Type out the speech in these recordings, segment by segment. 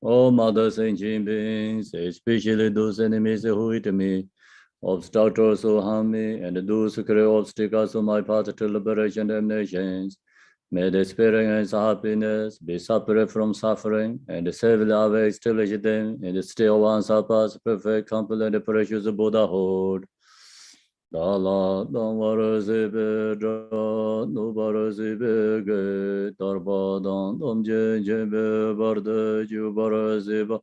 O Mother Sentient Beings, especially those enemies who hate me, obstructors who harm me, and those who create obstacles on my path to liberation and nations, may the experience happiness be separate from suffering, and safely away establish them in the state of unsurpassed, perfect, complete, and precious Buddhahood. Dala Damvarasibe Dra Nubarasibe Ge Darbadan Domje Jebe Barde Jubarasiba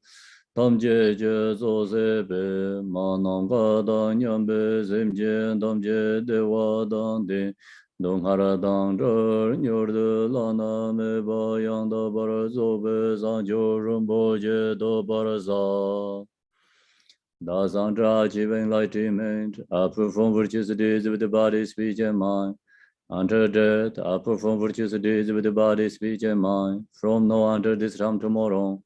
Domje Jezosebe Mananga Danyambe Zemje Domje Dewadan De Dongharadan Dur Nyurde Lana Me Bayanda Barazobe Zanjo Rumboje Do Baraza. Dasandra achieving enlightenment, I perform virtuous deeds with the body, speech, and mind. Until death, I perform virtuous deeds with the body, speech, and mind. From now until this time tomorrow,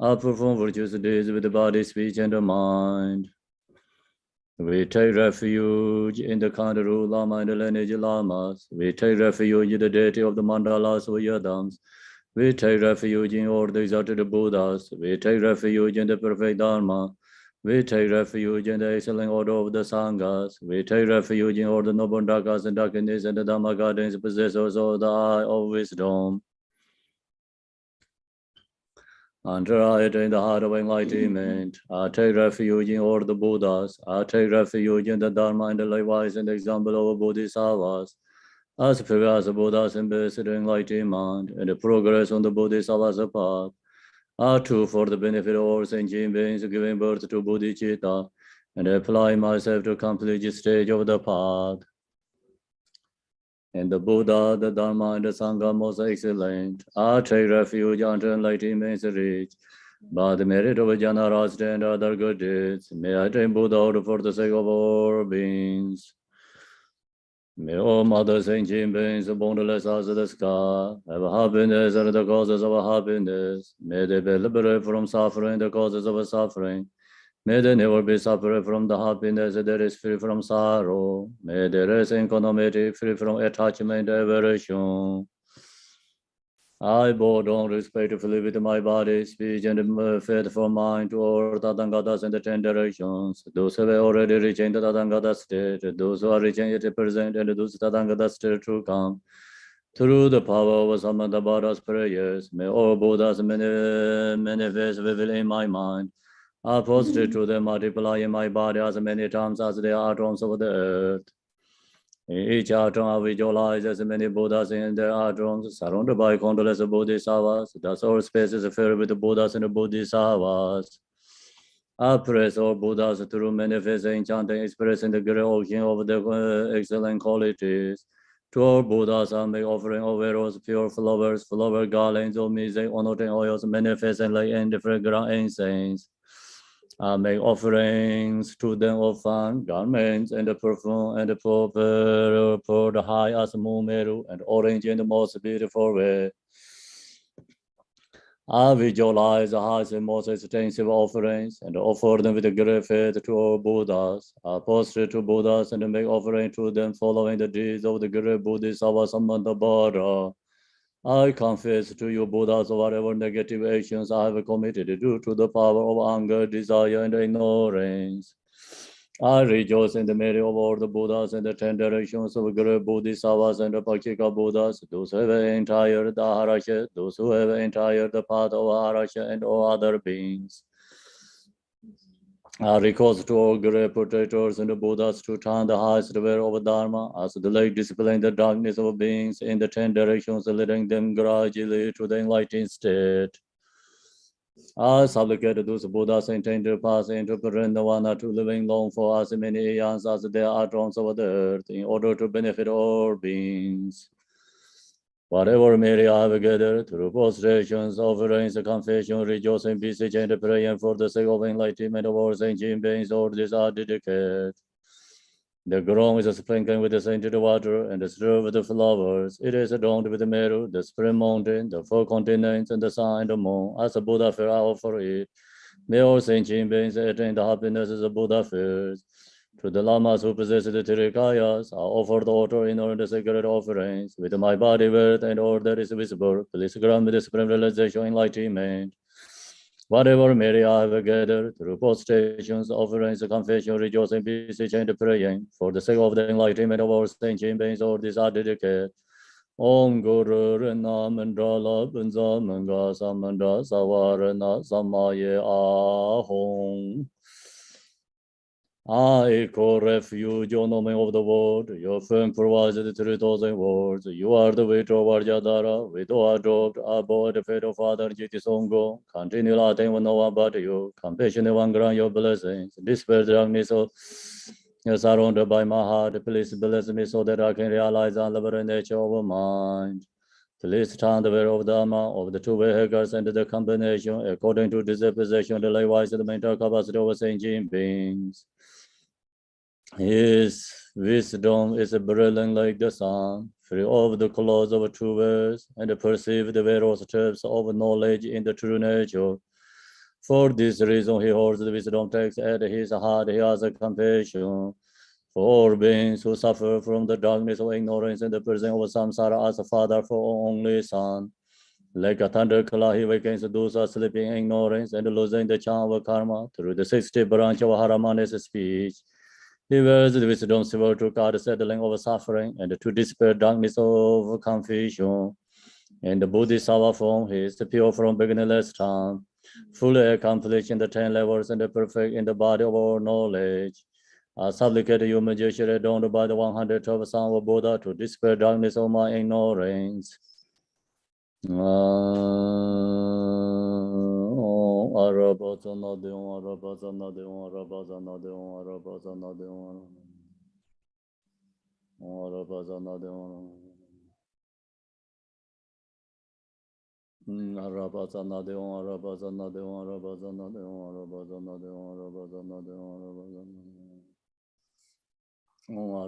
I perform virtuous deeds with the body, speech, and the mind. We take refuge in the Kandaru Lama and the lineage Lamas. We take refuge in the deity of the mandalas or yadams. We take refuge in all the exalted Buddhas. We take refuge in the perfect Dharma. We take refuge in the excellent order of the Sanghas. We take refuge in all the noble Dhakas and Dhakinis and the Dhamma gardens, possessors of the eye of wisdom. Under I in the heart of enlightenment, I take refuge in all the Buddhas. I take refuge in the Dharma and the likewise and the example of Bodhisattvas. As previous Buddhas ambassador enlightenment and the progress on the Bodhisattva's path. I too, for the benefit of all sentient beings, giving birth to bodhicitta, and apply myself to complete the stage of the path. And the Buddha, the Dharma, and the Sangha most excellent. I take refuge until enlightenment is reached. By the merit of Jnana Rajta and other good deeds, may I attain Buddhahood for the sake of all beings. May all Mother Sentient Beings, boundless as the sky, have happiness and the causes of happiness. May they be liberated from suffering, the causes of suffering. May they never be separate from the happiness that is free from sorrow. May they rest in equanimity, free from attachment and aversion. I bow down respectfully with my body, speech, and faithful mind to all Tathagatas in the 10 directions. Those who have already reached the Tathagata state, those who are reaching it present, and those Tathagata state to come. Through the power of Samantabhara's prayers, may all Buddhas manifest vividly in my mind. I prostrate to them, multiply in my body as many times as they are atoms of the earth. In each atom, I visualize as many Buddhas in their atoms, surrounded by countless Bodhisattvas. Thus, all space is filled with Buddhas and Bodhisattvas. I praise all Buddhas through manifesting, chanting, expressing the great ocean of their excellent qualities. To all Buddhas, I make offering of arrows, pure flowers, flower garlands of music, anointing oils, manifesting like and fragrant incense. I make offerings to them of fine garments and the perfume and the proper for the high as Mumeru and orange in the most beautiful way. I visualize the highest and most extensive offerings and offer them with a great faith to all Buddhas. I prostrate to Buddhas and make offering to them following the deeds of the great Bodhisattva Samantabhara. I confess to you, Buddhas, whatever negative actions I have committed due to the power of anger, desire, and ignorance. I rejoice in the merit of all the Buddhas and the 10 directions of great Bodhisattvas and the Pakshika Buddhas, those who have entered the Harasha, those who have entered the path of Harasha, and all other beings. I recourse to all great protectors and the Buddhas to turn the highest way of Dharma, as the light discipline the darkness of beings in the 10 directions, leading them gradually to the enlightened state. I supplicate those Buddhas intend to pass into Nirvana to living long for as many eons as there are thrones of the earth, in order to benefit all beings. Whatever merit I have gathered through prostrations, offerings, confession, rejoicing, beseeching, and praying for the sake of enlightenment of all sentient beings, all these are dedicated. The ground is sprinkled with the scented water and strewn with the flowers. It is adorned with the Meru, the spring mountain, the 4 continents, and the sun and the moon. As a Buddha fair, I offer it. May all sentient beings attain the happiness as a Buddha fares. To the lamas who possess the Tirikayas, I offer the altar in all the sacred offerings. With my body, worth, and all that is visible, please grant me the supreme realization enlightenment. Whatever merit I have gathered through postations, offerings, confession, rejoicing, beseeching, and praying, for the sake of the enlightenment of our saint beings, all these are dedicated. Om Guru Rina Mandala Bunza Manga Samanda Savarana Samaye Ahong. I call refuge, O knowing of the world. Your firm provides the truth and words. You are the way toward Yadara. With all dropped, above the fate of Father Jitisongo. Continue laughing with no one but you. Compassion one grant your blessings. Dispel the darkness of surrounded by my heart. Please bless me so that I can realize the unlimited nature of mind. Please turn the way of the Dharma of the two vehicles and the combination according to this position, the likewise the mental capacity of sentient beings. His wisdom is brilliant like the sun, free of the clouds of true words, and perceive the various steps of knowledge in the true nature. For this reason, he holds the wisdom text at his heart. He has a compassion for beings who suffer from the darkness of ignorance and the prison of samsara as a father for only son. Like a thunderclap, he wakens those who are sleeping in ignorance and losing the charm of karma through the 60 branch of Haramana's speech. He wears the wisdom silver to guard the settling of suffering and to dispel darkness of confusion. In the Bodhisattva form, he is pure from beginningless time, fully accomplished in the 10 levels and perfect in the body of our knowledge. I supplicate you, Majesty, adorned by the 112 Sons of Buddha, to dispel darkness of my ignorance. Arabazana Deon, Arabazana Deon, Arabazana Deon, Arabazana Deon, Arabazana Deon, Arabazana Deon, Arabazana Deon, Arabazana Deon, Arabazana Deon,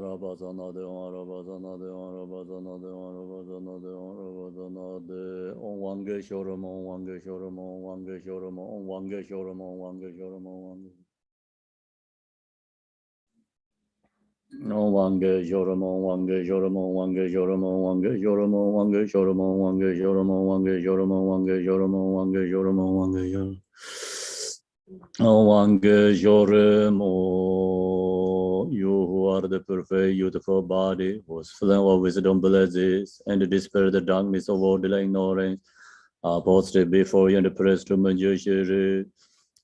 Arabazana Deon, Arabazana Deon, Arabazana Deon, Arabazana Deon, Arabazana Deon, Arabazana Deon, Om Wange Shoram, Om Wange Shoram, Om Wange Shoram, Om Wange Shoram, Om Wange Shoram, Om Wange. Om Wange Shoram, Om Wange Shoram, Om Wange Shoram, Om Wange Shoram, Om Wange Shoram, Om Wange Shoram, Om Wange Shoram, Om Wange Shoram, Om Wange Shoram, Om Wange Shoram. Om Wange Shoram, you who are the perfect, beautiful body, whose flame of wisdom blesses and dispel the darkness of worldly ignorance, are posted before you and praised to Manjushiri.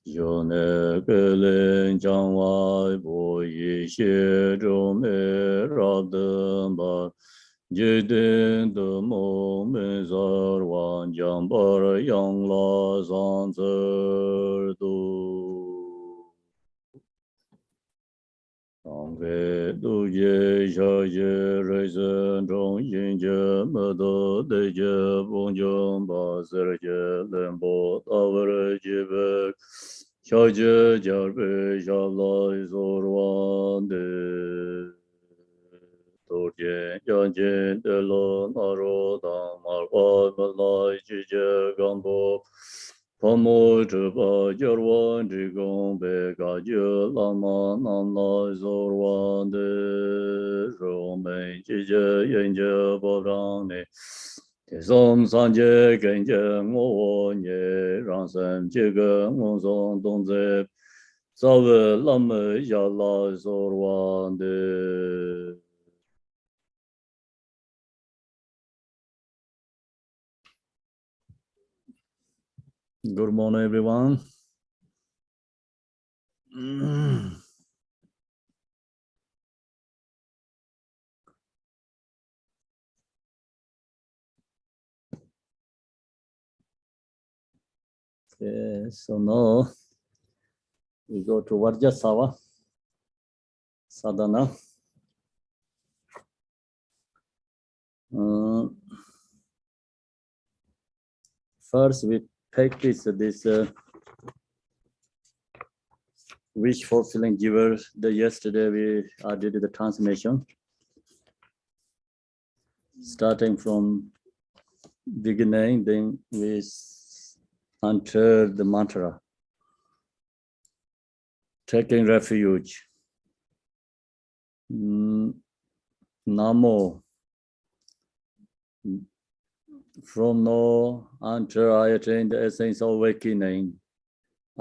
Yone Kelen Changwai Bo Yi Xie Zhong Me Rab Den Ba Jiden De Mo Me Zar Wan Jiang Bar Yang La Zan Zer Du Tangke Du Ye Sha Ye Rei Zhen Zhong Yin Je Me De De Je Bong Jiang Ba Zer Je Len Bo Ta Ver Je Bek Shaje Jarbe Shalai Zorwande Torje Yanjin Delo Naroda Marwa Malai Jije Gambo Pomo Juba Jarwan Jigombe Gaje Lama Namlai Zorwande Rome Jije Yenje Bobrane Som Sanje Genje Ngo Nye Ransam Jiga Ngong Dongze Sawe Lame Yala Zorwande. Good morning, everyone. Okay, so now we go to Vajrasattva sadhana. First, we practice this wish fulfilling giver. Yesterday I did the transmission, starting from beginning. Then we enter the mantra, taking refuge. Namo. From now until I attain the essence of awakening,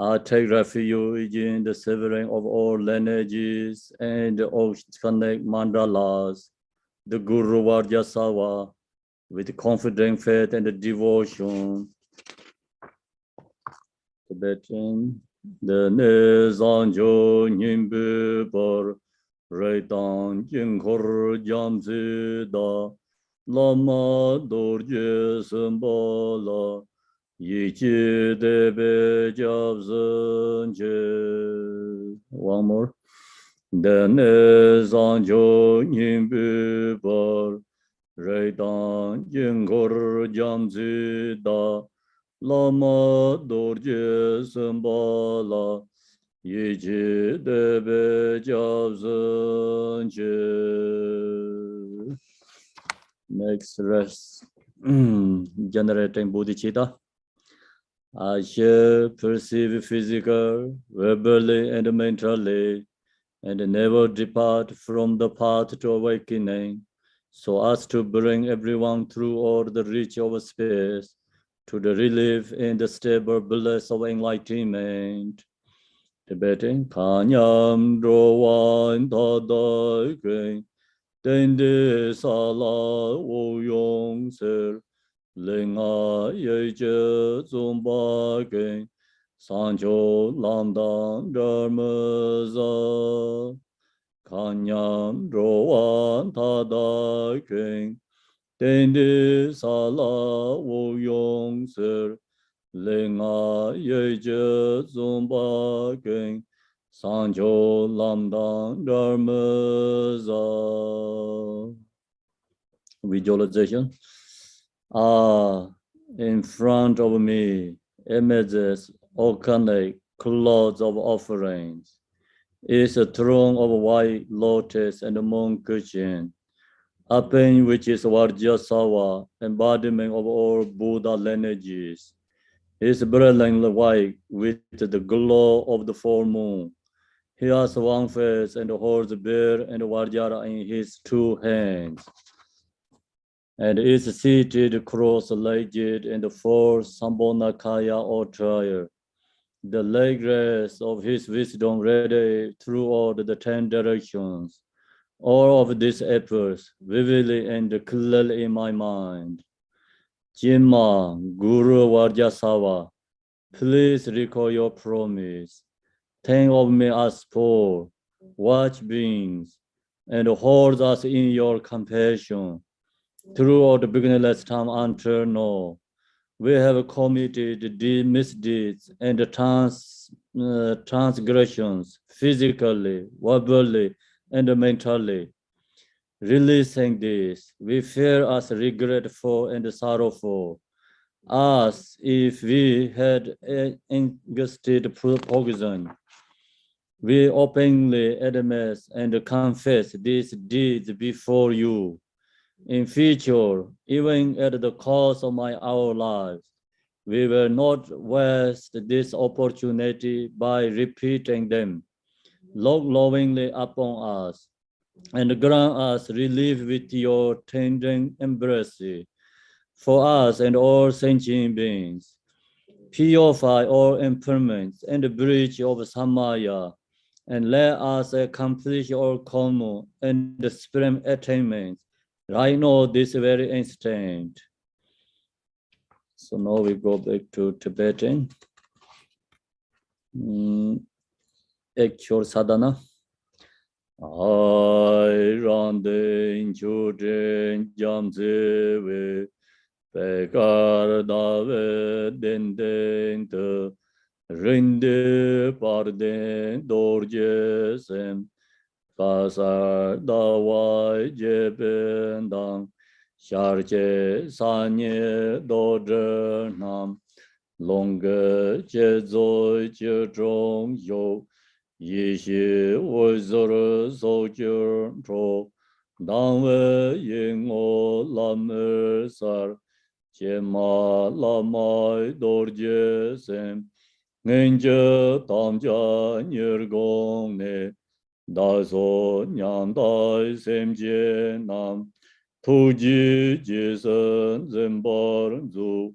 I take refuge in the severing of all lineages and the oceanic mandalas, the Guru Vajrasattva, with confident faith and devotion. Tibetan. The Nezanjo Nimbu Bor Reitan Jinkor Jamzida Lama Dorje Sambala Yichi Debe Jabzanje. One more. The Nezanjo Nimbu Bor Reitan Jinkor Jamzida Lama Dorje Sambala Yichi Debe Jabzanje. Next rest. Generating bodhicitta. I shall perceive physical, verbally, and mentally, and never depart from the path to awakening, so as to bring everyone through all the reach of space to the relief in the stable bliss of enlightenment. Tibetan. Kanyam Rowan Tadai Dende Sala Woyong Ser Linga Yeje Zumba Sancho Lamdang Dharmaza. Kanyam Rowan Tadai Dende Sala Woyong Ser Linga Yeje Zumba Sancho Lamdang Dharmaza. Visualization. In front of me, images, organic clothes of offerings, is a throne of white lotus and a moon cushion, upon which is Vajrasattva, embodiment of all Buddha lineages. His brilliant white with the glow of the full moon. He has one face and holds bear and Vajra in his two hands, and is seated cross-legged in the fourth Sambhonakaya or trial. The leg rests of his wisdom radiate throughout the 10 directions. All of these appears vividly and clearly in my mind. Jima, Guru Vajrasattva, please recall your promise. Think of me as poor, watch beings, and hold us in your compassion. Throughout the beginningless time until now, we have committed the misdeeds and transgressions physically, verbally, and mentally. Releasing this, we feel us regretful and sorrowful, as if we had ingested poison. We openly admit and confess these deeds before you. In future, even at the cost of our lives, we will not waste this opportunity by repeating them. Look lovingly upon us and grant us relief with your tender embrace for us and all sentient beings. Purify all impairments and the breach of Samaya, and let us accomplish all karma and the supreme attainments right now, this very instant. So now we go back to Tibetan. Actual sadhana. I run the children, Jamzewe, Pekar Dave, Den, Rinde Parden, Dorjesem, Pasar Dawai Jebendang, Sharche Sanye Dodernam, Longe Jezoi Jedrong Yo, Yishi Wizor Soldier Tro, Dangwe Yingo Lamersar, Jema Lamai Dorjesem, Ninja Tamja Nirgongne, Daso Nyandai Semje Nam, Tuji Jisen Zembar Zu,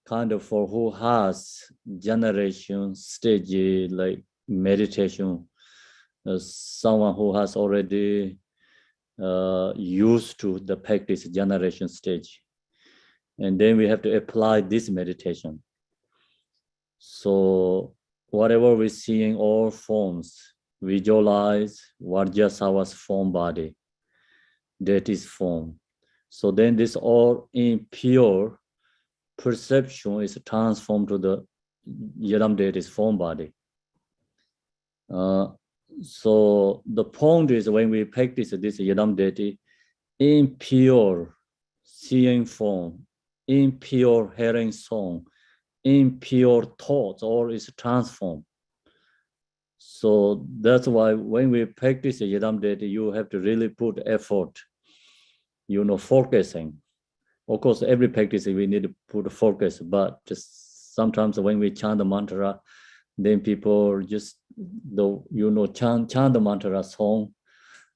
kind of for who has generation stage like meditation, someone who has already used to the practice generation stage. And then we have to apply this meditation. So whatever we see in all forms, visualize Vajrasattva's form body. That is form. So then this all impure perception is transformed to the Yadam deity's form body. So the point is when we practice this Yadam deity, impure seeing form, impure hearing song, impure thoughts, all is transformed. So that's why when we practice Yadam deity, you have to really put effort, focusing. Of course, every practice we need to put focus, but just sometimes when we chant the mantra, then people just chant the mantra song,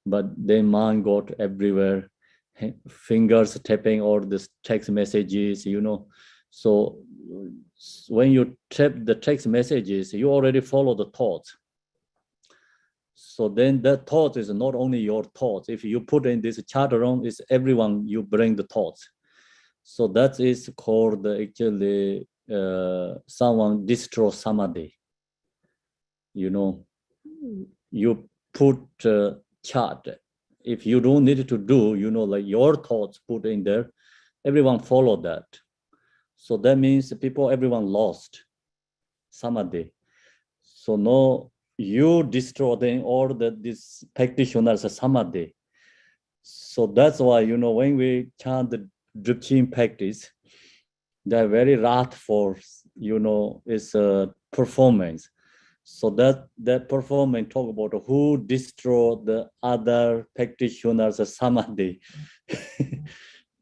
but their mind got everywhere, fingers tapping all the text messages, So when you tap the text messages, you already follow the thoughts. So then that thought is not only your thoughts. If you put in this chaturanga, it's everyone you bring the thoughts. So that is called actually someone destroy samadhi. You put chart. If you don't need to do, like your thoughts put in there, everyone follow that. So that means everyone lost samadhi. So no, you destroy them all this practitioners samadhi. So that's why, when we chant the Dripchin practice, they're very wrathful, it's a performance. So that performance talk about who destroy the other practitioners samadhi.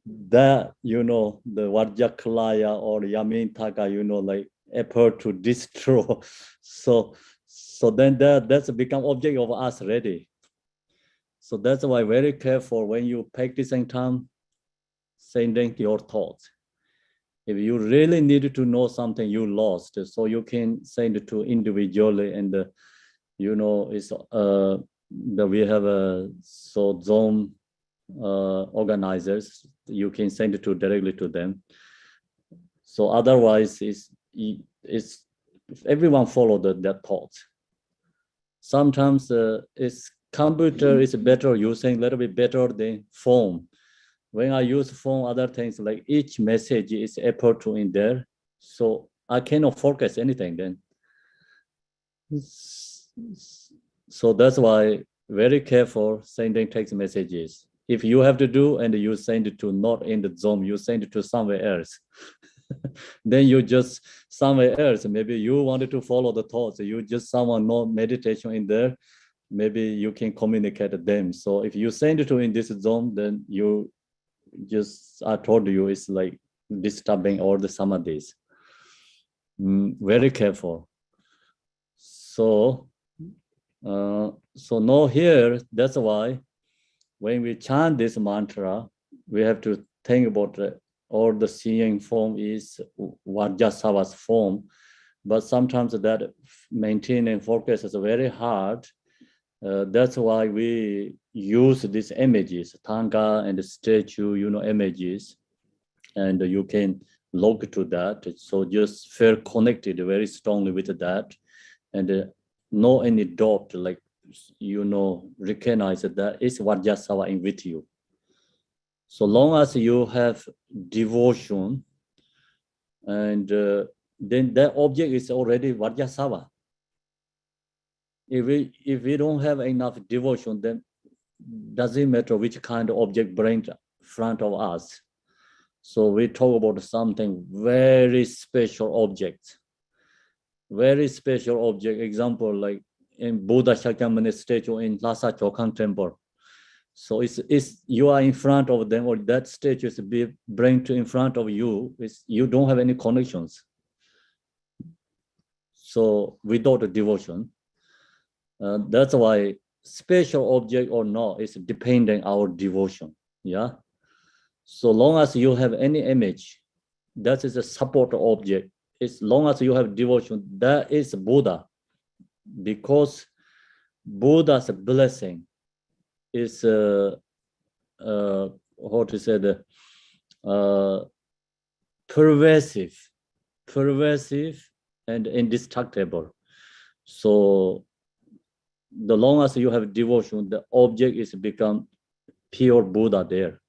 That, the Vajraklaya or Yamintaka, like effort to destroy. So then that's become object of us already. So that's why very careful when you practicing time, sending your thoughts. If you really need to know something you lost, so you can send it to individually, and it's we have a zone organizers. You can send it directly to them. So otherwise, it's everyone follow that thoughts. Sometimes it's computer is better using a little bit better than phone. When I use phone, other things like each message is effort to in there, so I cannot focus anything then. So that's why very careful sending text messages. If you have to do and you send it to not in the Zoom, you send it to somewhere else. Then you just somewhere else. Maybe you wanted to follow the thoughts. You just someone know meditation in there. Maybe you can communicate them. So if you send it to in this zone, then you just, I told you, it's like disturbing all the samadhis. Very careful. So now here, that's why when we chant this mantra, we have to think about all the seeing form is Vajrasattva's form, but sometimes that maintain and focus is very hard. That's why we use these images, Thanga and the statue, images, and you can log to that. So just feel connected very strongly with that, and no any doubt, like, recognize that it's Vajrasattva in with you. So long as you have devotion, and then that object is already Vajrasattva. If we don't have enough devotion, then doesn't matter which kind of object bring in front of us. So we talk about something very special object. Very special object. Example, like in Buddha Shakyamuni statue in Lhasa Chokhang temple. So it's you are in front of them, or that statue is bring to in front of you. You don't have any connections. So without a devotion, that's why special object or not is depending our devotion. Yeah. So long as you have any image, that is a support object. As long as you have devotion, that is Buddha. Because Buddha's blessing is how to say pervasive and indestructible. So the long as you have devotion, the object is become pure Buddha there.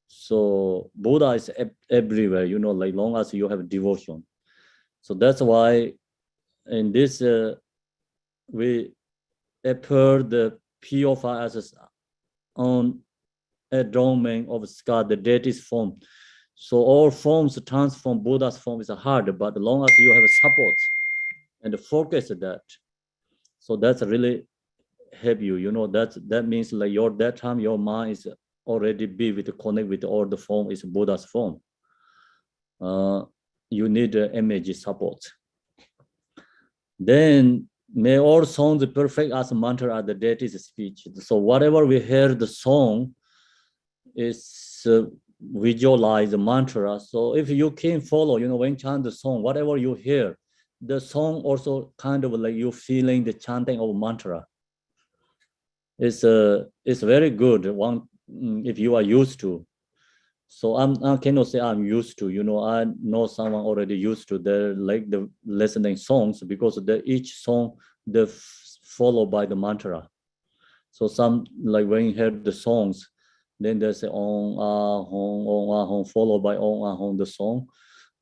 So Buddha is everywhere, you know, like long as you have devotion. So that's why in this we appear the pure as on a domain of scar, the deity's form. So all forms transform. Buddha's form is hard, but as long as you have support and focus that, so that's really help you. You know that means like that time your mind is already be with connect with all the form is Buddha's form. You need image support. Then may all songs perfect as mantra at the deity's speech. So whatever we hear the song is visualize the mantra. So if you can follow, you know, when chant the song, whatever you hear, the song also kind of like you feeling the chanting of mantra. It's very good one if you are used to. So I cannot say I'm used to, you know, I know someone already used to the like the listening songs because each song the followed by the mantra. So some like when you hear the songs, then they say on hong followed by on hong the song,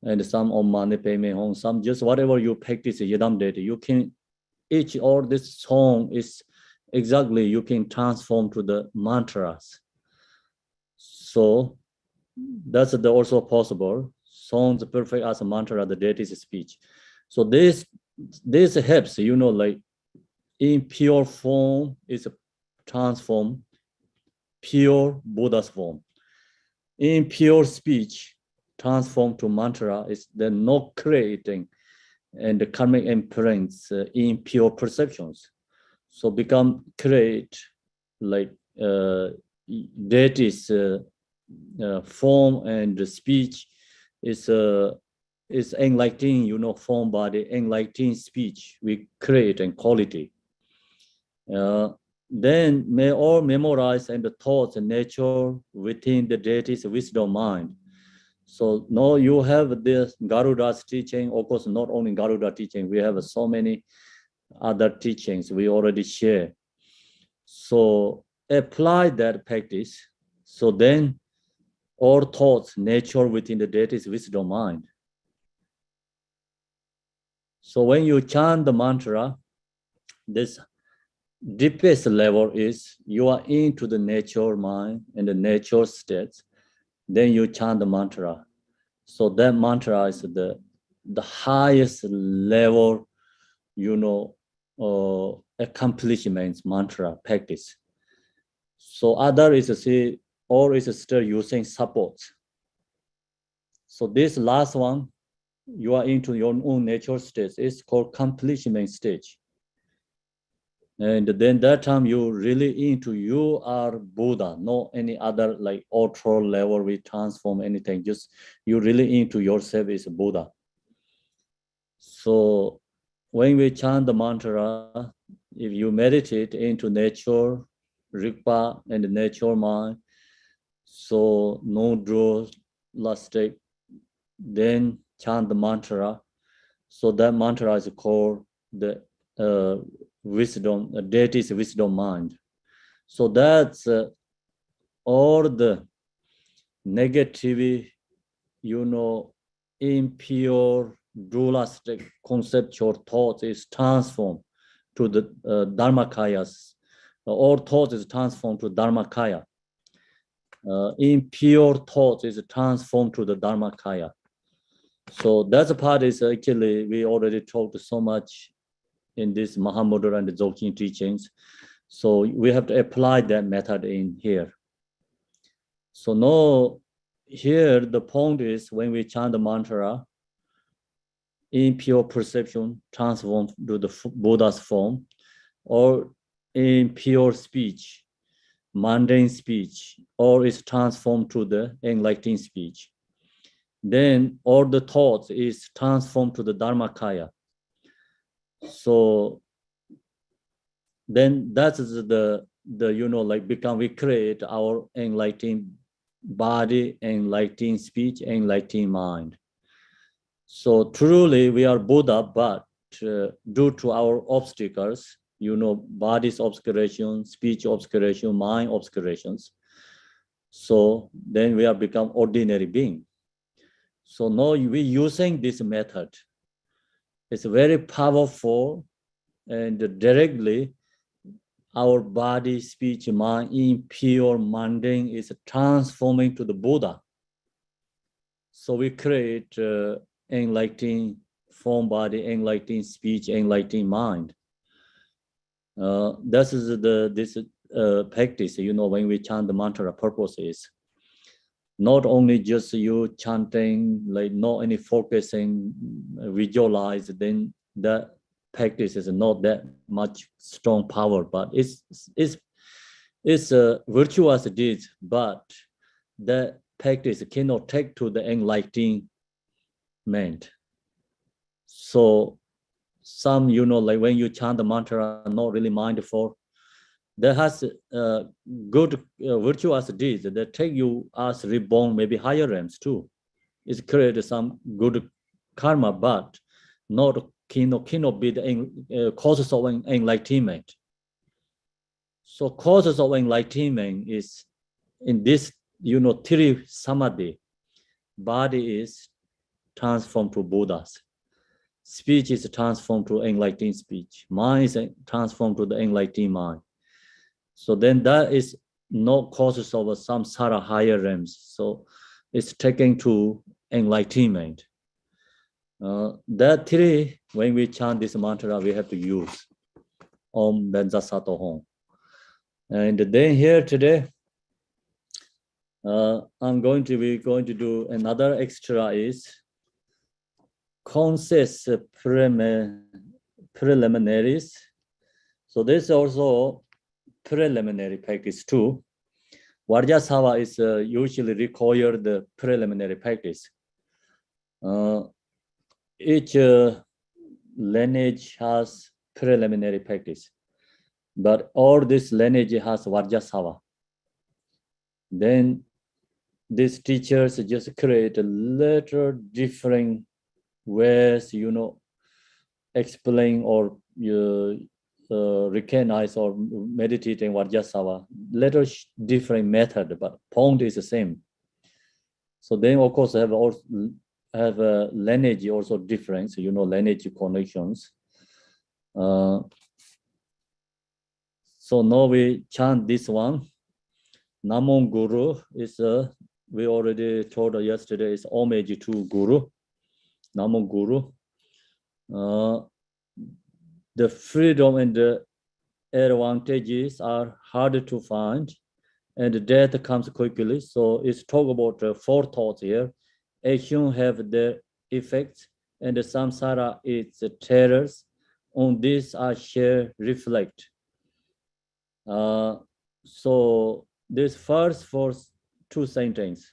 and some on mani padme hum, some just whatever you practice yidam data, you can each or this song is exactly you can transform to the mantras. So that's also possible. Songs perfect as a mantra, the deity's speech. So this helps, you know, like in pure form is transform pure Buddha's form. In pure speech, transform to mantra is the not creating and the karmic imprints in pure perceptions. So become create like deity's form and the speech is enlightening, you know, form by the enlightening speech we create and quality. Then may all memorize and the thoughts and nature within the deity's wisdom mind. So now you have this Garuda's teaching, of course, not only Garuda teaching, we have so many other teachings we already share. So apply that practice. So then all thoughts, nature within the deity's wisdom mind. So when you chant the mantra, this deepest level is you are into the nature mind and the nature states, then you chant the mantra. So that mantra is the highest level, you know, accomplishments mantra practice. So other is see, or is still using support. So this last one, you are into your own nature state. It's called completion stage. And then that time you really into you are Buddha, no any other like ultra level we transform anything. Just you really into yourself is Buddha. So when we chant the mantra, if you meditate into nature, Rigpa and the nature mind, so no draw lastic, then chant the mantra. So that mantra is called the wisdom, deity's wisdom mind. So that's all the negative, you know, impure, dualistic conceptual thoughts is transformed to the Dharmakayas. All thoughts is transformed to Dharmakaya. Impure thoughts is transformed to the Dharmakaya. So that's a part is actually we already talked so much in this Mahamudra and the Dzogchen teachings. So we have to apply that method in here. So now here the point is when we chant the mantra, impure perception transformed to the Buddha's form, or impure speech, mundane speech, or is transformed to the enlightening speech. then all the thoughts is transformed to the Dharmakaya. So then that is the like we create our enlightened body, enlightened speech, enlightened mind. So truly we are Buddha, but due to our obstacles, body's obscuration, speech obscuration, mind obscurations, so then we are become ordinary being. So now we using this method. It's very powerful, and directly our body, speech, mind, impure, mundane is transforming to the Buddha. So we create enlightening form, body, enlightening speech, enlightening mind. This is this practice. When we chant the mantra, purpose is not only just you chanting, like not any focusing, visualize. Then that practice is not that much strong power, but it's a virtuous deed. But that practice cannot take to the enlightenment. So some, like when you chant the mantra, not really mindful, that has good virtuous deeds that take you as reborn, maybe higher realms too. It's create some good karma, but cannot be the causes of enlightenment. So causes of enlightenment is in this, three samadhi. Body is transformed to Buddhas. Speech is transformed to enlightened speech. Mind is transformed to the enlightened mind. So then that is no causes of samsara higher realms. So it's taken to enlightenment. That three, when we chant this mantra, we have to use Om Vajrasattva Hom. And then here today, I'm going to do another extra is conscious preliminaries. So this is also preliminary practice too. Vajrasattva is usually required the preliminary practice. Each lineage has preliminary practice, but all this lineage has Vajrasattva. Then these teachers just create a little different ways, explain or recognize or meditate in Vajrasattva. Little different method, but point is the same. So then, of course, have a lineage also difference, lineage connections. So now we chant this one. Namo Guru is we already told yesterday is homage to Guru. Namo Guru. The freedom and the advantages are hard to find, and death comes quickly. So it's talk about four thoughts here. Action have their effects, and the samsara its terrors. On this I shall reflect. So this first two sentences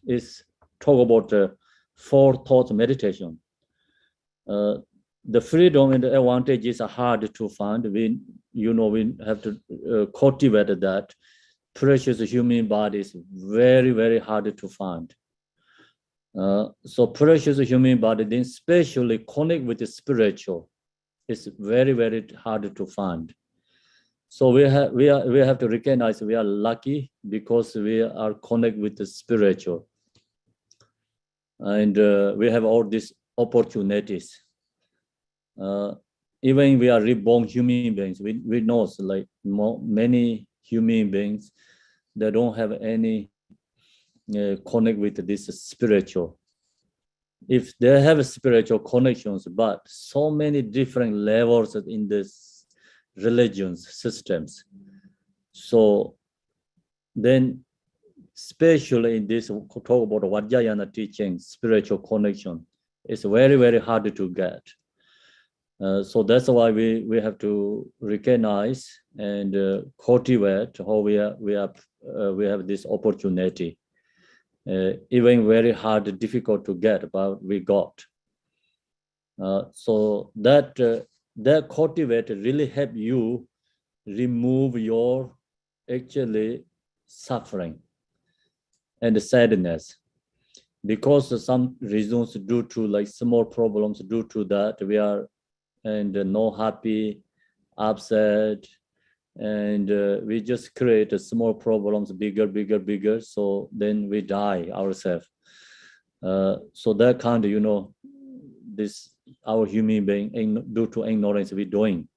is talk about four thoughts meditation. The freedom and the advantages are hard to find. We have to cultivate that. Precious human body is very, very hard to find. So precious human body, then especially connect with the spiritual, is very, very hard to find. So we have to recognize we are lucky because we are connect with the spiritual, and we have all these opportunities. Even we are reborn human beings, we know like many human beings that don't have any connect with this spiritual. If they have spiritual connections, but so many different levels in this religions systems. So then, especially in this talk about Vajrayana teaching, spiritual connection, it's very, very hard to get. So that's why we have to recognize and cultivate how we have this opportunity. even very hard, difficult to get, but we got. So that cultivate really help you remove your actually suffering and sadness, because some reasons due to like small problems, due to that we are and no happy, upset, and we just create small problems bigger, so then we die ourselves. So that kind of this our human being due to ignorance we're doing.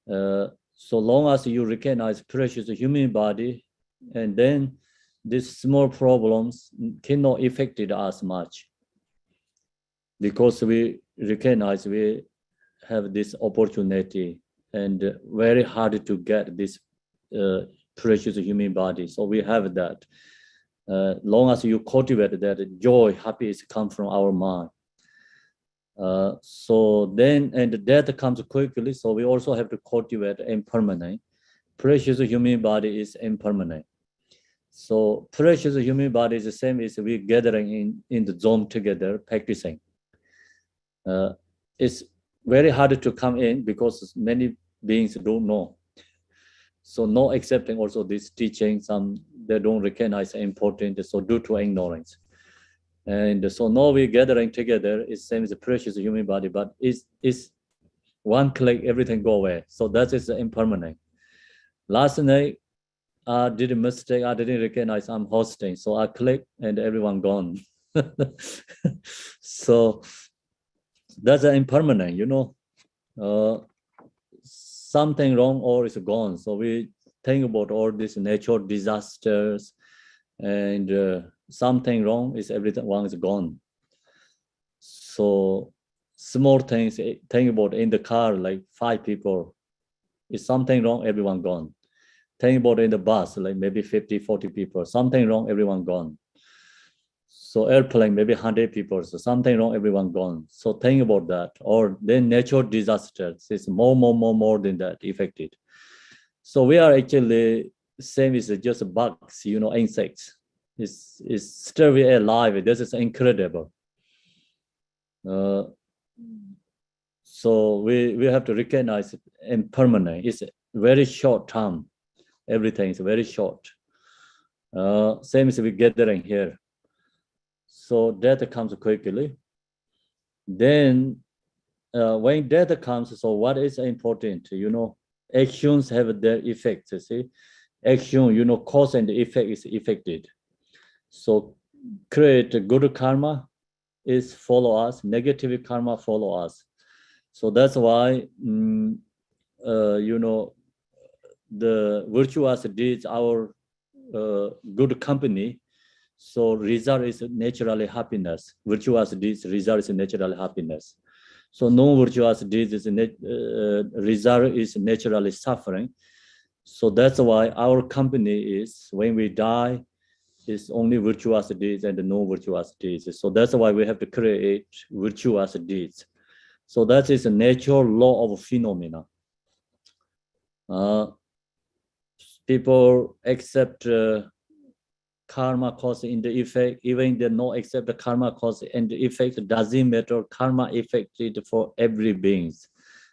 So long as you recognize precious human body, and then these small problems cannot affect us much, because we recognize we have this opportunity and very hard to get this precious human body. So we have that. Long as you cultivate that, joy, happiness come from our mind. So then, and death comes quickly. So we also have to cultivate impermanent. Precious human body is impermanent. So precious human body is the same as we gathering in the zone together practicing. It's very hard to come in because many beings don't know. So no accepting also this teaching, some they don't recognize important, so due to ignorance. And so now we're gathering together, it seems a precious human body, but it's one click, everything go away. So that is impermanent. Last night, I did a mistake, I didn't recognize I'm hosting. So I click and everyone gone. So that's impermanent, something wrong or it's gone. So we think about all these natural disasters, and something wrong is everything one is gone. So small things, think about in the car, like 5 people, is something wrong, everyone gone. Think about in the bus, like maybe 50, 40 people, something wrong, everyone gone. So airplane, maybe 100 people, so something wrong, everyone gone. So think about that. Or then natural disasters, it's more than that affected. So we are actually same as just bugs, insects. It's still we are alive. This is incredible. So we have to recognize it impermanent. It's very short term. Everything is very short. Same as we gathering here. So death comes quickly. Then when death comes, so what is important? Actions have their effects. You see, action, cause and effect is affected. So create good karma is follow us, negative karma follow us. So that's why the virtuous deeds, our good company. So result is naturally happiness. Virtuous deeds result is naturally happiness. So non-virtuous deeds is result is naturally suffering. So that's why our company is when we die, is only virtuous deeds and no virtuous deeds. So that's why we have to create virtuous deeds. So that is a natural law of phenomena. People accept karma cause and the effect, even they not accept the karma cause and the effect, doesn't matter. Karma affected for every beings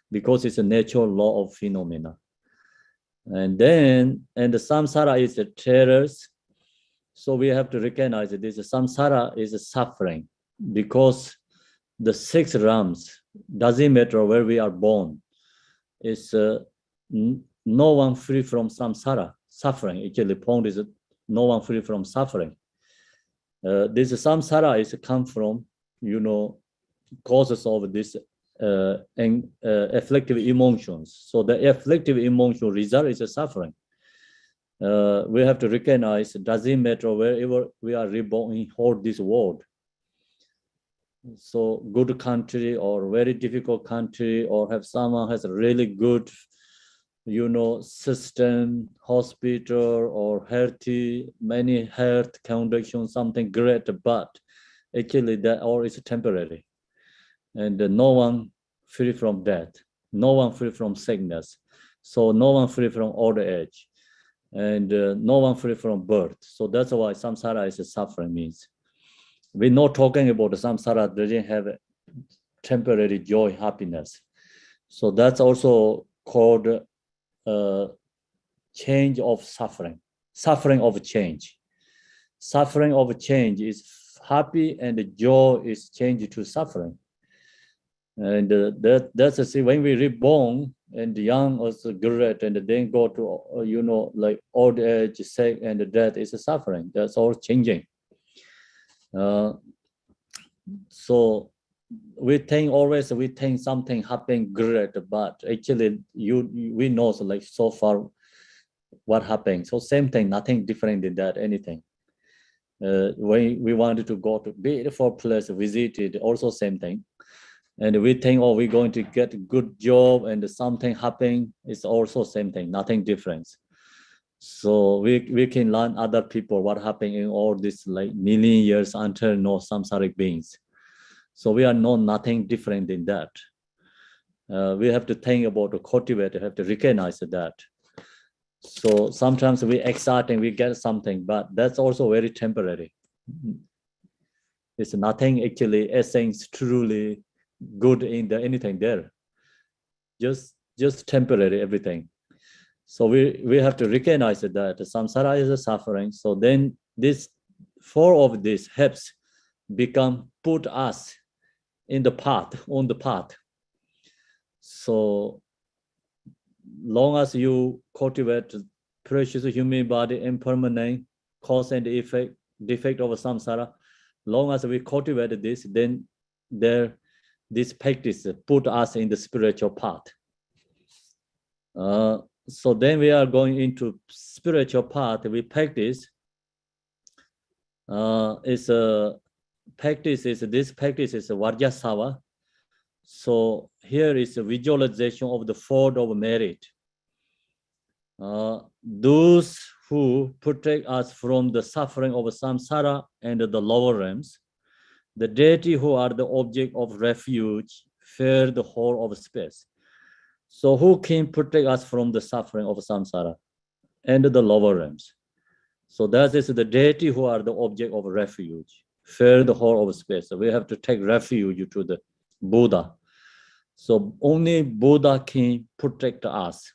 because it's a natural law of phenomena. And then, and the samsara is the terrors. So we have to recognize that this samsara is a suffering because the 6 realms, doesn't matter where we are born, is no one free from samsara, suffering. Actually, the point is no one free from suffering. This samsara is come from, causes of this afflictive emotions. So the afflictive emotion result is a suffering. We have to recognize it doesn't matter wherever we are reborn in whole this world. So good country or very difficult country, or have someone has a really good, system, hospital or healthy, many health conditions, something great, but actually that all is temporary. And no one free from death, no one free from sickness. So no one free from old age. and no one free from birth. So that's why samsara is a suffering means. We're not talking about the samsara doesn't have a temporary joy, happiness. So that's also called change of suffering, suffering of change. Suffering of change is happy and joy is changed to suffering. And that's a see when we reborn and young also great and then go to like old age, sick and death is a suffering. That's all changing. So we think something happened great, but actually we know so like so far what happened. So same thing, nothing different than that, anything. When we wanted to go to beautiful place, visited, also same thing. And we think, oh, we're going to get a good job and something happening, it's also same thing, nothing different. So we can learn other people what happened in all this like million years until no samsaric beings. So we are not nothing different than that. We have to think about to cultivate, we have to recognize that. So sometimes we exciting, we get something, but that's also very temporary. It's nothing actually essence truly good in the anything there. Just temporary everything. So we have to recognize that samsara is a suffering. So then this four of these helps become put us in the path, on the path. So long as you cultivate precious human body, impermanent, cause and effect, defect of samsara, long as we cultivate this, then this practice put us in the spiritual path. So then we are going into spiritual path. We practice. This practice is Vajrasattva. So here is a visualization of the fold of merit. Those who protect us from the suffering of samsara and the lower realms, the deity who are the object of refuge, fill the whole of space. So who can protect us from the suffering of samsara and the lower realms? So that is the deity who are the object of refuge, fill the whole of space. So we have to take refuge to the Buddha. So only Buddha can protect us.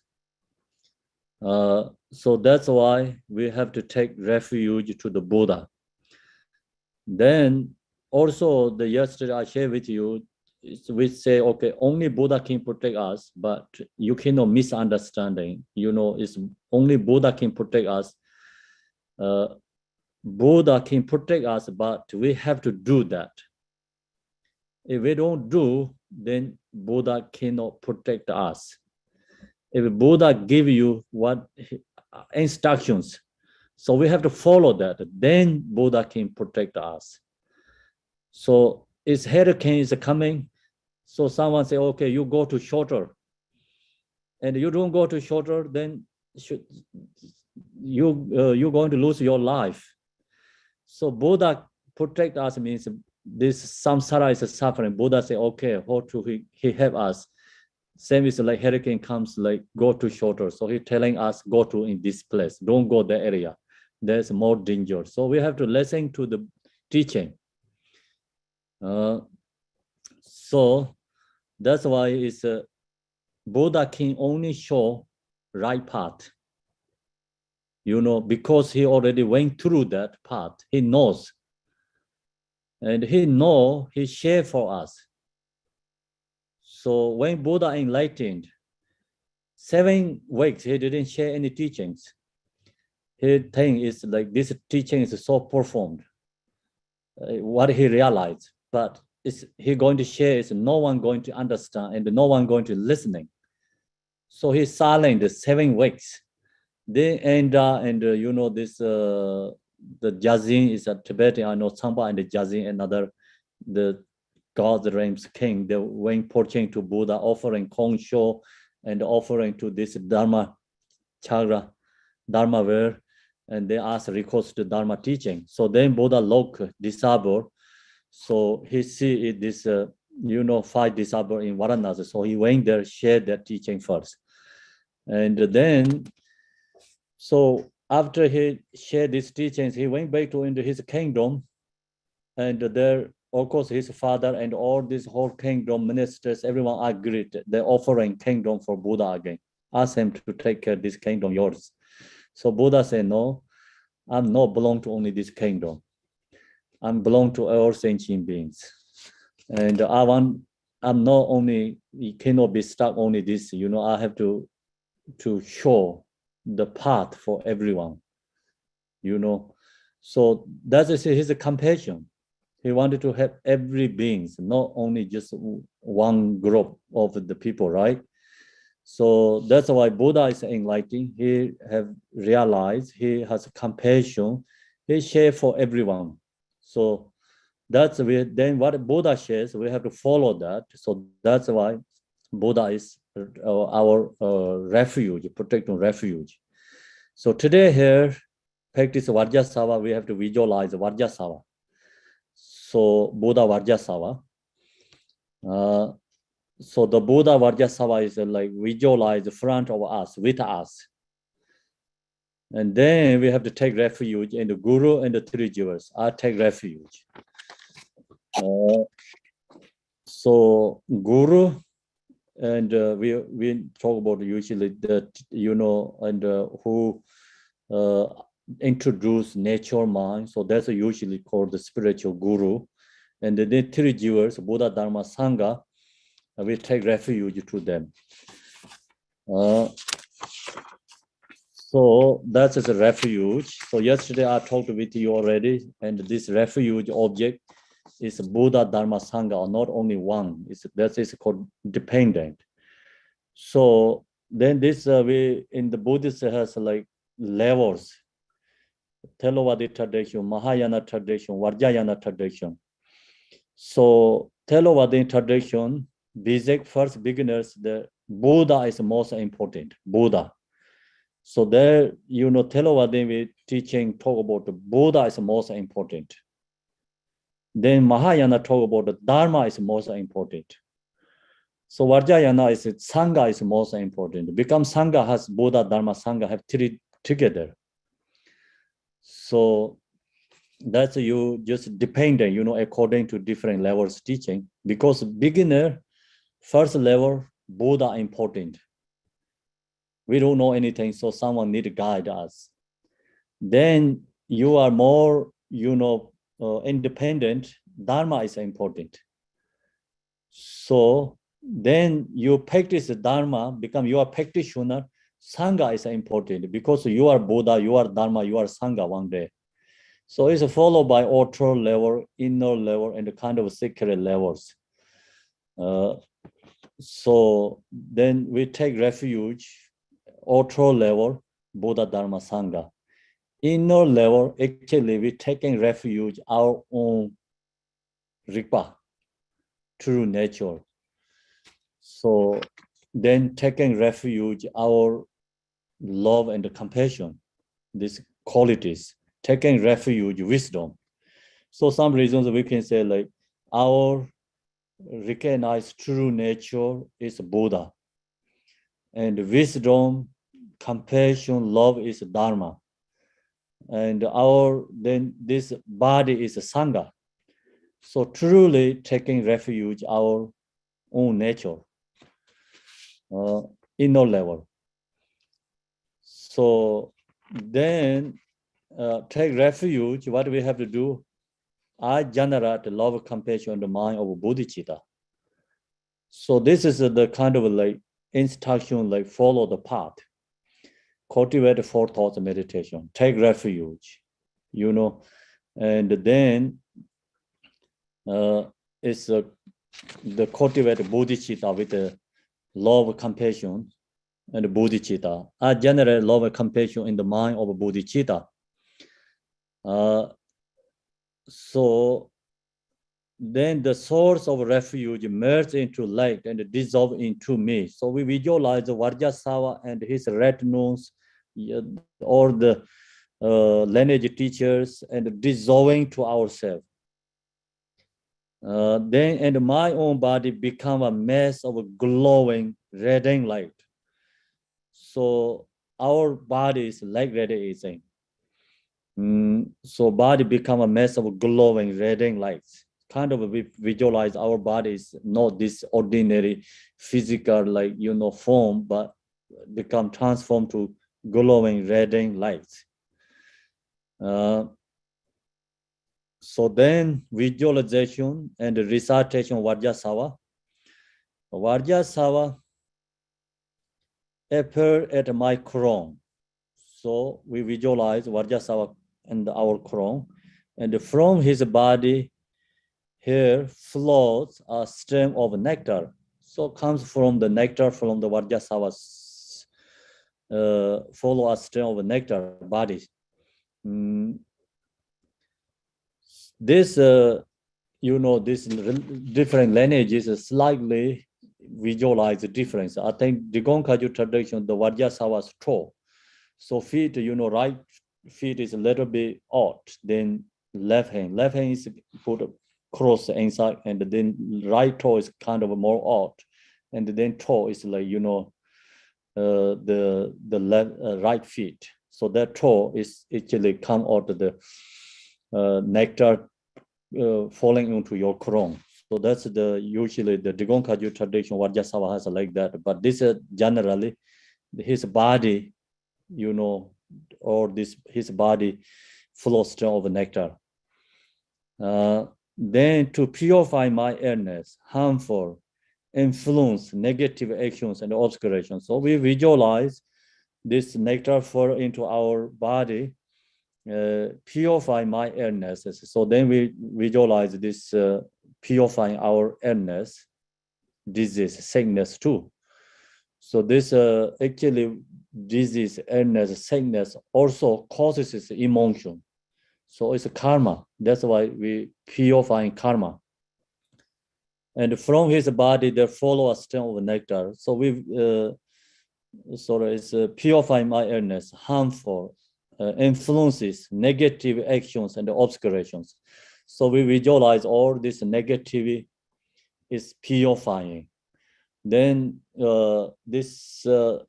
So that's why we have to take refuge to the Buddha. Then also the yesterday I shared with you, we say, okay, only Buddha can protect us, but you cannot misunderstanding. It's only Buddha can protect us. Buddha can protect us, but we have to do that. If we don't do, then Buddha cannot protect us. If Buddha give you what instructions, so we have to follow that, then Buddha can protect us. So if hurricane is coming, so someone say, okay, you go to shelter, and you don't go to shelter, then you're going to lose your life. So Buddha protect us means this samsara is a suffering. Buddha say, okay, how to he help us? Same is like hurricane comes, like go to shelter. So he telling us go to in this place, don't go that area. There's more danger. So we have to listen to the teaching. So that's why it's Buddha can only show right path. Because he already went through that path, he knows. And he share for us. So when Buddha enlightened, 7 weeks, he didn't share any teachings. His thing is like this teaching is so profound. What he realized, but he going to share is no one going to understand and no one going to listening. So he's silent 7 weeks. Then this the Jazin is a Tibetan. I know Tsangpa and the Jazin, another the God's realms king. They went porching to Buddha, offering Kongsho and offering to this Dharma Chagra, Dharma ware, and they asked recourse to Dharma teaching. So then Buddha look disabled. So he see this 5 disabled in Varanasi. So he went there, shared that teaching first. And then So after he shared these teachings, he went back to into his kingdom, and there, of course, his father and all this whole kingdom ministers, everyone agreed they're offering kingdom for Buddha again. Ask him to take care of this kingdom yours. So Buddha said, no, I'm not belong to only this kingdom. I'm belong to all sentient beings. And I'm not only, it cannot be stuck only this, I have to show the path for everyone, So that is his compassion. He wanted to have every beings, not only just one group of the people, right? So that's why Buddha is enlightening. He have realized, he has compassion. He share for everyone. So then what Buddha shares, we have to follow that. So that's why Buddha is our refuge, protecting refuge. So today here, practice Vajrasattva, we have to visualize Vajrasattva. So Buddha Vajrasattva. So the Buddha Vajrasattva is like visualize the front of us, with us. And then we have to take refuge in the Guru and the three jivas. I take refuge. So Guru, and we talk about usually that, and who introduce nature mind. So that's usually called the spiritual Guru. And the three jivas, Buddha, Dharma, Sangha, we take refuge to them. So that is a refuge. So yesterday I talked with you already, and this refuge object is Buddha, Dharma, Sangha, not only one. That is called dependent. So then this we in the Buddhist has like levels: Theravada tradition, Mahayana tradition, Vajrayana tradition. So Theravada tradition, basic first beginners, the Buddha is most important. Buddha. So there, Theravada we teaching talk about the Buddha is most important. Then Mahayana talk about the Dharma is most important. So Vajrayana is Sangha is most important. Become Sangha has Buddha, Dharma, Sangha have three together. So that's you just dependent, according to different levels teaching. Because beginner, first level, Buddha important. We don't know anything, so someone need to guide us. Then you are more, independent. Dharma is important. So then you practice Dharma, become your practitioner. Sangha is important because you are Buddha, you are Dharma, you are Sangha one day. So it's followed by outer level, inner level, and kind of secret levels. So then we take refuge, outer level, Buddha, Dharma, Sangha. Inner level, actually, we taking refuge our own Rigpa, true nature. So then taking refuge our love and compassion, these qualities, taking refuge wisdom. So some reasons we can say like our recognized true nature is Buddha, and wisdom, compassion, love is Dharma, and then this body is Sangha. So truly taking refuge our own nature, inner level. So then take refuge, what we have to do, I generate love, compassion in the mind of bodhicitta. So this is the kind of like instruction, like follow the path, cultivate four thoughts meditation, take refuge, and then it's the cultivate bodhicitta with the love, compassion, and bodhicitta. I generate love and compassion in the mind of bodhicitta. So then the source of refuge merge into light and dissolve into me. So we visualize Vajrasattva and his retinues, or the lineage teachers, and dissolving to ourselves. Then and my own body become a mass of glowing radiant light. So our body is like radiating. So body become a mess of glowing, radiant lights. Kind of we visualize our body is not this ordinary physical, like, form, but become transformed to glowing, radiant lights. So then visualization and recitation of Vajrasattva. Vajrasattva appear at my crown. So we visualize Vajrasattva and our crown. And from his body, here flows a stream of nectar. So comes from the nectar from the Vajrasattva's follow a stream of nectar body. This, this different lineages slightly visualize the difference. I think the Gonkaju tradition, the Vajrasattva's toe. So feet, right feet is a little bit odd. Then left hand is put cross inside, and then right toe is kind of more odd, and then toe is like the left right feet. So that toe is actually come out of the nectar falling into your crown. So that's usually the Digong Kaju tradition. Vajrasattva has like that, but this is generally his body, or his body full of stream of nectar. Then to purify my illness, harmful influence, negative actions and obscurations. So we visualize this nectar fall into our body, purify my illnesses. So then we visualize this purifying our illness, disease, sickness too. So this actually disease, illness, sickness also causes emotion. So it's a karma. That's why we purifying karma. And from his body, there follow a stream of nectar. So we, it's purifying my illness, harmful influences, negative actions, and obscurations. So we visualize all this negativity is purifying. Then this, the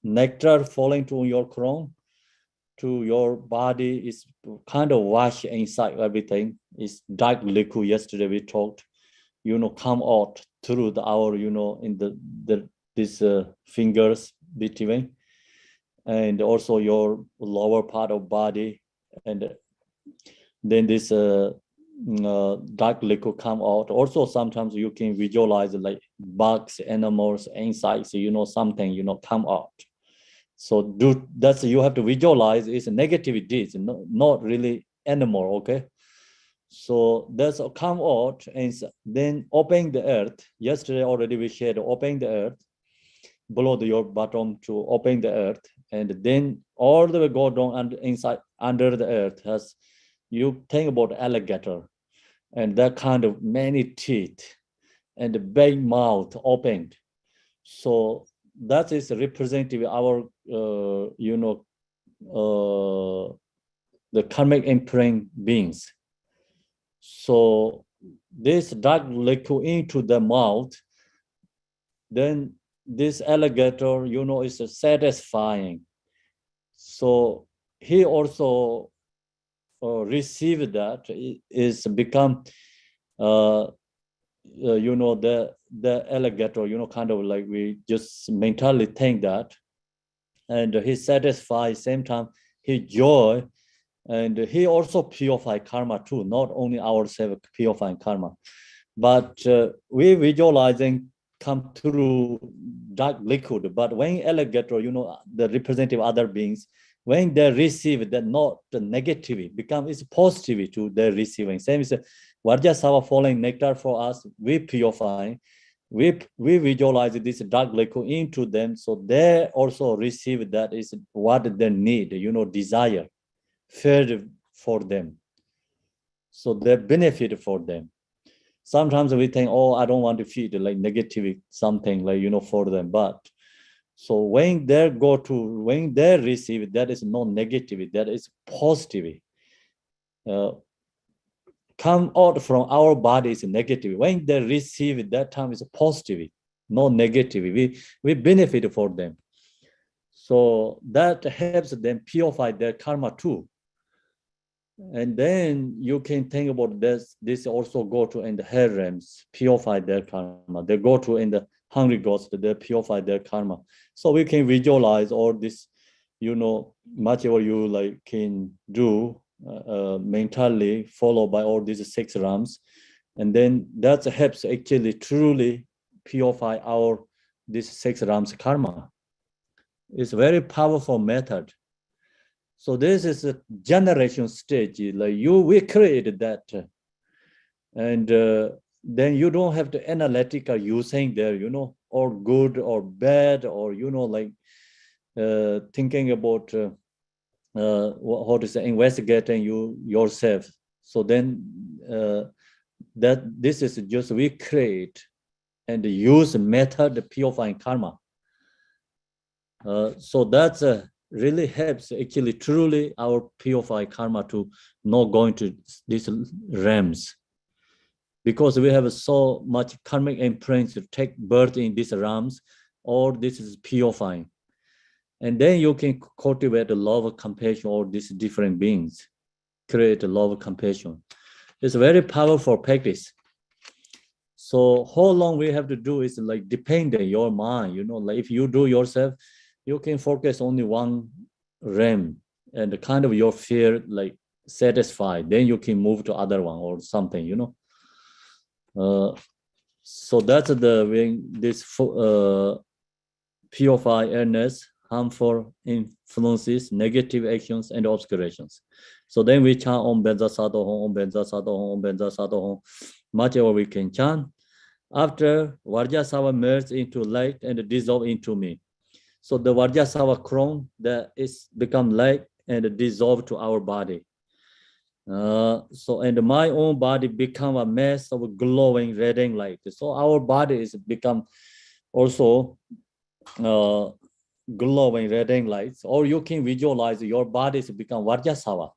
nectar falling to your crown, to your body is kind of wash inside everything. It's dark liquid. Yesterday we talked, come out through our, in these fingers between, and also your lower part of body, and then this dark liquid come out. Also, sometimes you can visualize like bugs, animals, insects, something, come out. So that's you have to visualize is negativity, not really animal, okay? So that's come out, and then open the earth. Yesterday already we shared open the earth, below your bottom to open the earth, and then all the way go down and inside under the earth. Has you think about alligator, and that kind of many teeth, and the big mouth opened. So that is representative of our, the karmic imprint beings. So this dark liquid into the mouth, then this alligator, is satisfying. So he also received that, is become, the alligator, kind of like we just mentally think that, and he satisfied same time he joy, and he also purify karma too, not only ourselves purifying karma, but we visualizing come through dark liquid. But when alligator, the representative other beings, when they receive that, not the negativity, become it's positive to their receiving. Same is Vajrasattva falling nectar for us, we purify, we visualize this dark liquid into them, so they also receive that is what they need, desire, fed for them. So they benefit for them. Sometimes we think, oh, I don't want to feed like negativity, something like, for them. But so when they receive, that is not negativity, that is positivity. Come out from our body is negative. When they receive, that time is positive. no negative. We benefit for them. So that helps them purify their karma too. And then you can think about this. This also go to in the hell realms, purify their karma. They go to in the hungry ghosts, they purify their karma. So we can visualize all this, whatever you like can do mentally, followed by all these 6 realms. And then that helps actually truly purify this 6 realms karma. It's a very powerful method. So this is a generation stage. Like we created that, and then you don't have to analytical using there, or good or bad, or thinking about how to say, investigating yourself. So then that this is just we create and use method purifying karma. So that's really helps actually truly our purify karma to not going to these realms, because we have so much karmic imprints to take birth in these realms, or this is purifying. And then you can cultivate a love of compassion or these different beings, create a love of compassion. It's a very powerful practice. So how long we have to do is like depending your mind, like if you do yourself, you can focus only one realm and the kind of your fear like satisfied, then you can move to other one or something, so that's the way this purify awareness, harmful influences, negative actions, and obscurations. So then we chant Om Benza Sato Hom, Om Benza Sato Hom, Om Benza Sato Hom, much ever we can chant. After Vajrasattva merges into light and dissolve into me. So the Vajrasattva crown that is become light and dissolve to our body. So and my own body become a mass of glowing radiant light. So our body is become also glowing radiant lights, or you can visualize your body is become Vajrasattva.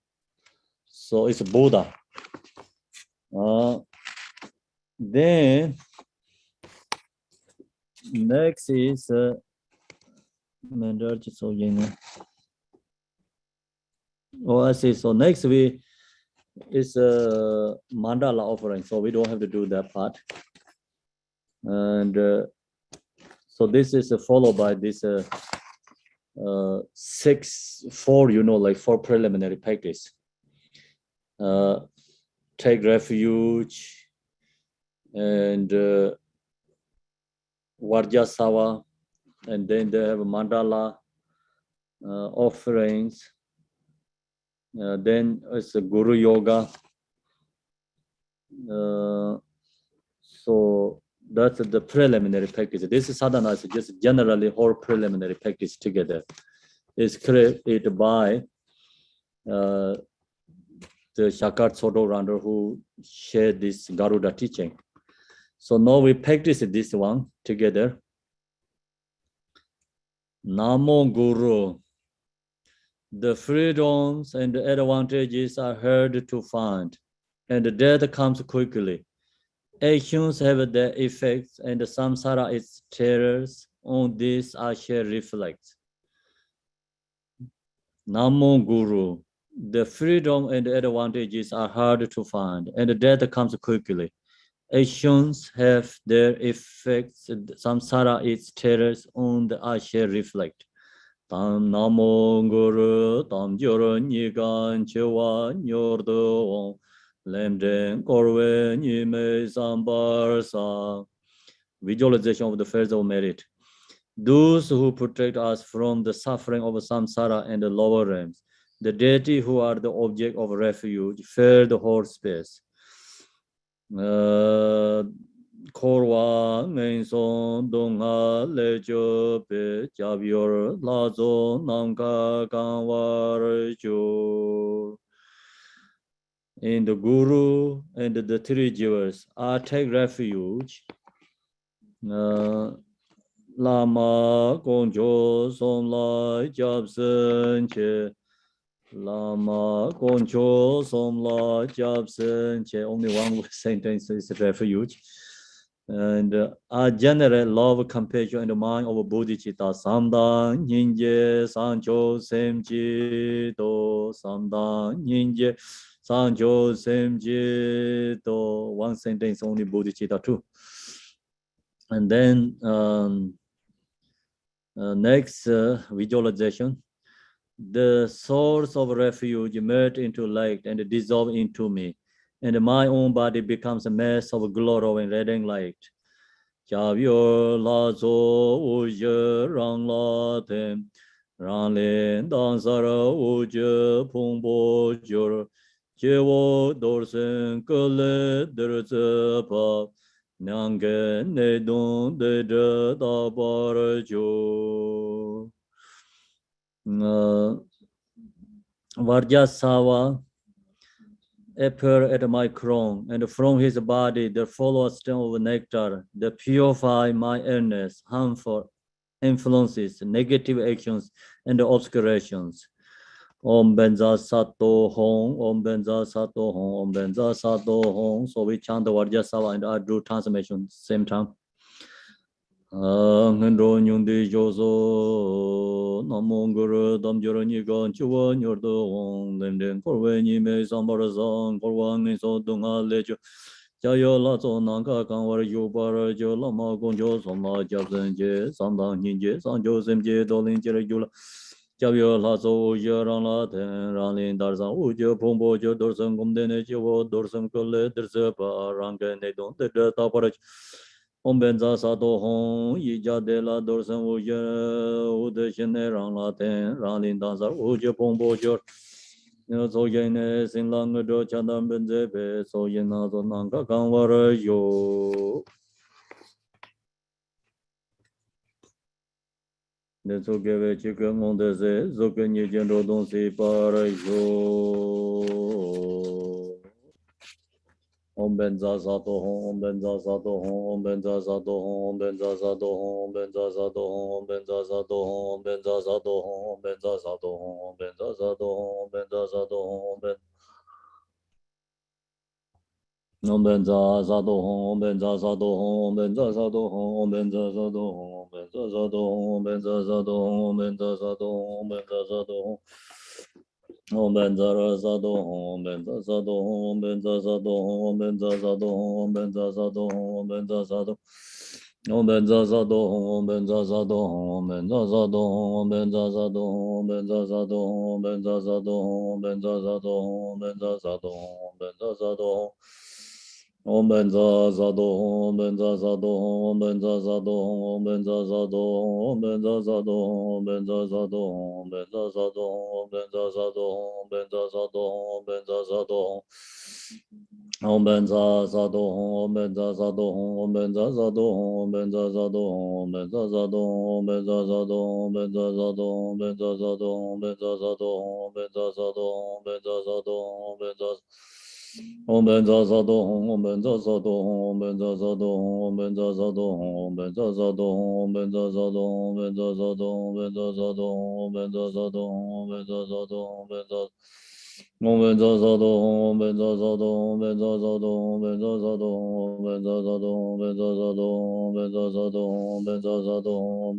So it's Buddha. Then next is I see. So next is mandala offering. So we don't have to do that part. And so this is followed by this 4, like 4 preliminary practice. Take refuge and Vajrasattva, and then they have mandala offerings. Then it's a Guru Yoga. So that's the preliminary practice. This is sadhana is just generally whole preliminary practice together. It's created by the Shakar Soto Rander who shared this Garuda teaching. So now we practice this one together. Namo Guru. The freedoms and the advantages are hard to find, and the death comes quickly. Actions have their effects, and the samsara its terrors. On this I shall reflect. Namo Guru. The freedom and the advantages are hard to find, and the death comes quickly. Actions have their effects, samsara its terrors. On the I shall reflect. Tam Namo Guru, Tam Joron Yigan Chewa Nyordo, Lemden Korwe Nime Sambarsa. Visualization of the first of merit. Those who protect us from the suffering of samsara and the lower realms, the deity who are the object of refuge, fill the whole space. Korwa Menson Donga Lejo Pe Jabior Lazo Namka Kanwar Jo. In the Guru and the 3 jewels, I take refuge. Lama Gonjo Somla Jabsen Che. Lama Gonjo Somla Jabsen Che. Only one sentence is refuge. and I generate love, compassion in the mind of bodhicitta. Samdang ninje sancho semji do. Samdang ninje sancho semji do. One sentence only bodhicitta too. And then next visualization. The source of refuge merged into light and dissolved into me, and my own body becomes a mass of glowing radiant light. Chavyo la zo uje rang la tem, rang len dan sara uje pongbo jur, jewo dorsen kele derze pa, nange ne don de da bar jo. Vajrasattva appeared at my crown, and from his body there followed a stream of nectar that purify my illness, harmful influences, negative actions, and obscurations. Om Benza Sato Hong, Om Benza Sato Hong, Om Benza Sato Hong. So we chant the Vajrasattva and I do transformation same time. Ngendo nyundi joso namo guru damjoro nigon chuwa nyordo ong lemden korwe ni me sambara sang korwa ngi so dunga lecho jayo la so nangka kangwar yubara jo lama gongjo soma jabzen je samdang ninje sangjo semje dolin jere yula jayo la so uja rang la ten rang lin dar sang uja pongbo jo dorsan gomdene jiwo dorsan kole derse pa rangge ne don de tapara Om Benza Sato Hong, Yija de la Dorsan Uja, Ude Shene Rang La Ten, Rang Lin Dansa, Uja Pongbo Jor, So Yene, Sin Lang Do Chandam Benze, So Yena So Nanga Kanwara Yo. Ne So Geve Chicken on the Se, So Can you General Don Si Para Yo. Om Benza Sato Hong, Om Benza Sato Hong, Om Benza Sato Hong, Om Benza Sato Hong, Om Benza Sato Hong, Om Benza Sato Hong, Om Benza Sato Hong, Om Benza Sato Hong, Om Benza Sato Hong, Om Benza Sato Hong, Om Benza Sato Hong, Om Benza Sato Hong, Om Benza Sato Hong, Om Benza Sato Hong, Om Benza Sato Hong, Om Benza Sato Hong, Om Benza Sato Hong, Om Benza Sato Hong. Om Benza Sato Hong, Om Benza Sato Hong, Om Benza Sato Hong, Om Benza Sato Hong, Om Benza Sato Hong, Om Benza Sato Om Benza Sato Hong, Om Benza Sato Hong, Om Benza Sato Hong, Om Benza Sato Hong, Om Benza Sato Hong, Om Benza Sato Hong, Om Benza Sato Hong, Om Benza Sato Hong, Om Benza Sato Hong. Om Benza Sato Hong, Om Benza Sato Hong, Om Benza Sato Hong, Om Benza Sato Hong, Om Benza Sato Hong, Om Benza Sato Hong, Om Benza Sato Hong, Om Benza Sato Hong, Om Benza Sato Hong, Om Benza Sato Hong. Om Benza Sato Hong, Om Benza Sato Hong, Om Benza Sato Hong, Om Benza Sato Hong, Om Benza Sato Hong, Om Benza Sato Hong, Om Benza Sato Hong, Om Benza Sato Hong, Om Benza Sato Hong, Om Benza Sato Hong, Om Benza Sato Hong, Om Benza Om Benza Sato Hong, Om Benza Sato Hong, Om Benza Sato Hong, Om Benza Sato Hong, Om Benza Sato Hong, Om Benza Sato Hong, Om Benza Sato Hong, Om Benza Sato Hong, Om Benza Sato Hong, Om Benza Sato Hong, Om Benza Om Benza Sato Hong, Om Benza Sato Hong, Om Benza Sato Hong, Om Benza Sato Hong, Om Benza Sato Hong, Om Benza Sato Hong, Om Benza Sato Hong, Om Benza Sato Hong, Om Benza Sato Hong, Om Benza Om Benza Sato Hong, Om Benza Sato Hong, Om Benza Sato Hong, Om Benza Sato Hong, Om Benza Sato Hong, Om Benza Sato Hong, Om Benza Sato Hong, Om Benza Sato Hong, Om Benza Sato Hong, Om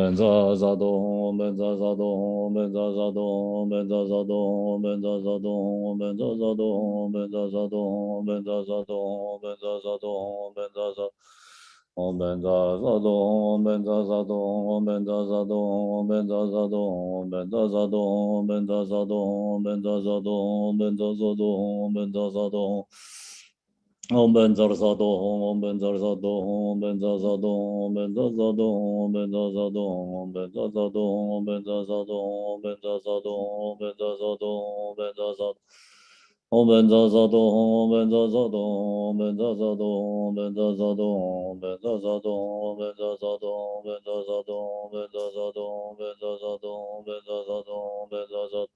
Benza Sato Om Benza Sato Hong, Om Benza Sato Hong, Om Benza Sato Hong, Om Benza Sato Hong, Om Benza Sato Hong, Om Benza Sato Hong, Om Benza Sato Hong, Om Benza Sato Hong, Om Benza Sato Hong. Om Benza Sato Hong, Om Benza Sato Hong, Om Benza Sato Hong, Om Benza Sato Hong, Om Benza Sato Hong, Om Benza Sato Hong, Om Benza Sato Hong, Om Benza Sato Hong, Om Benza Sato Hong, Om Benza Sato Om Benza Sato Hong, Om Benza Sato Hong, Om Benza Sato Hong, Om Benza Sato Hong, Om Benza Sato Hong, Om Benza Sato Hong, Om Benza Sato Hong, Om Benza Sato Hong, Om Benza Sato Hong, Om Benza Sato Hong, Om Benza Sato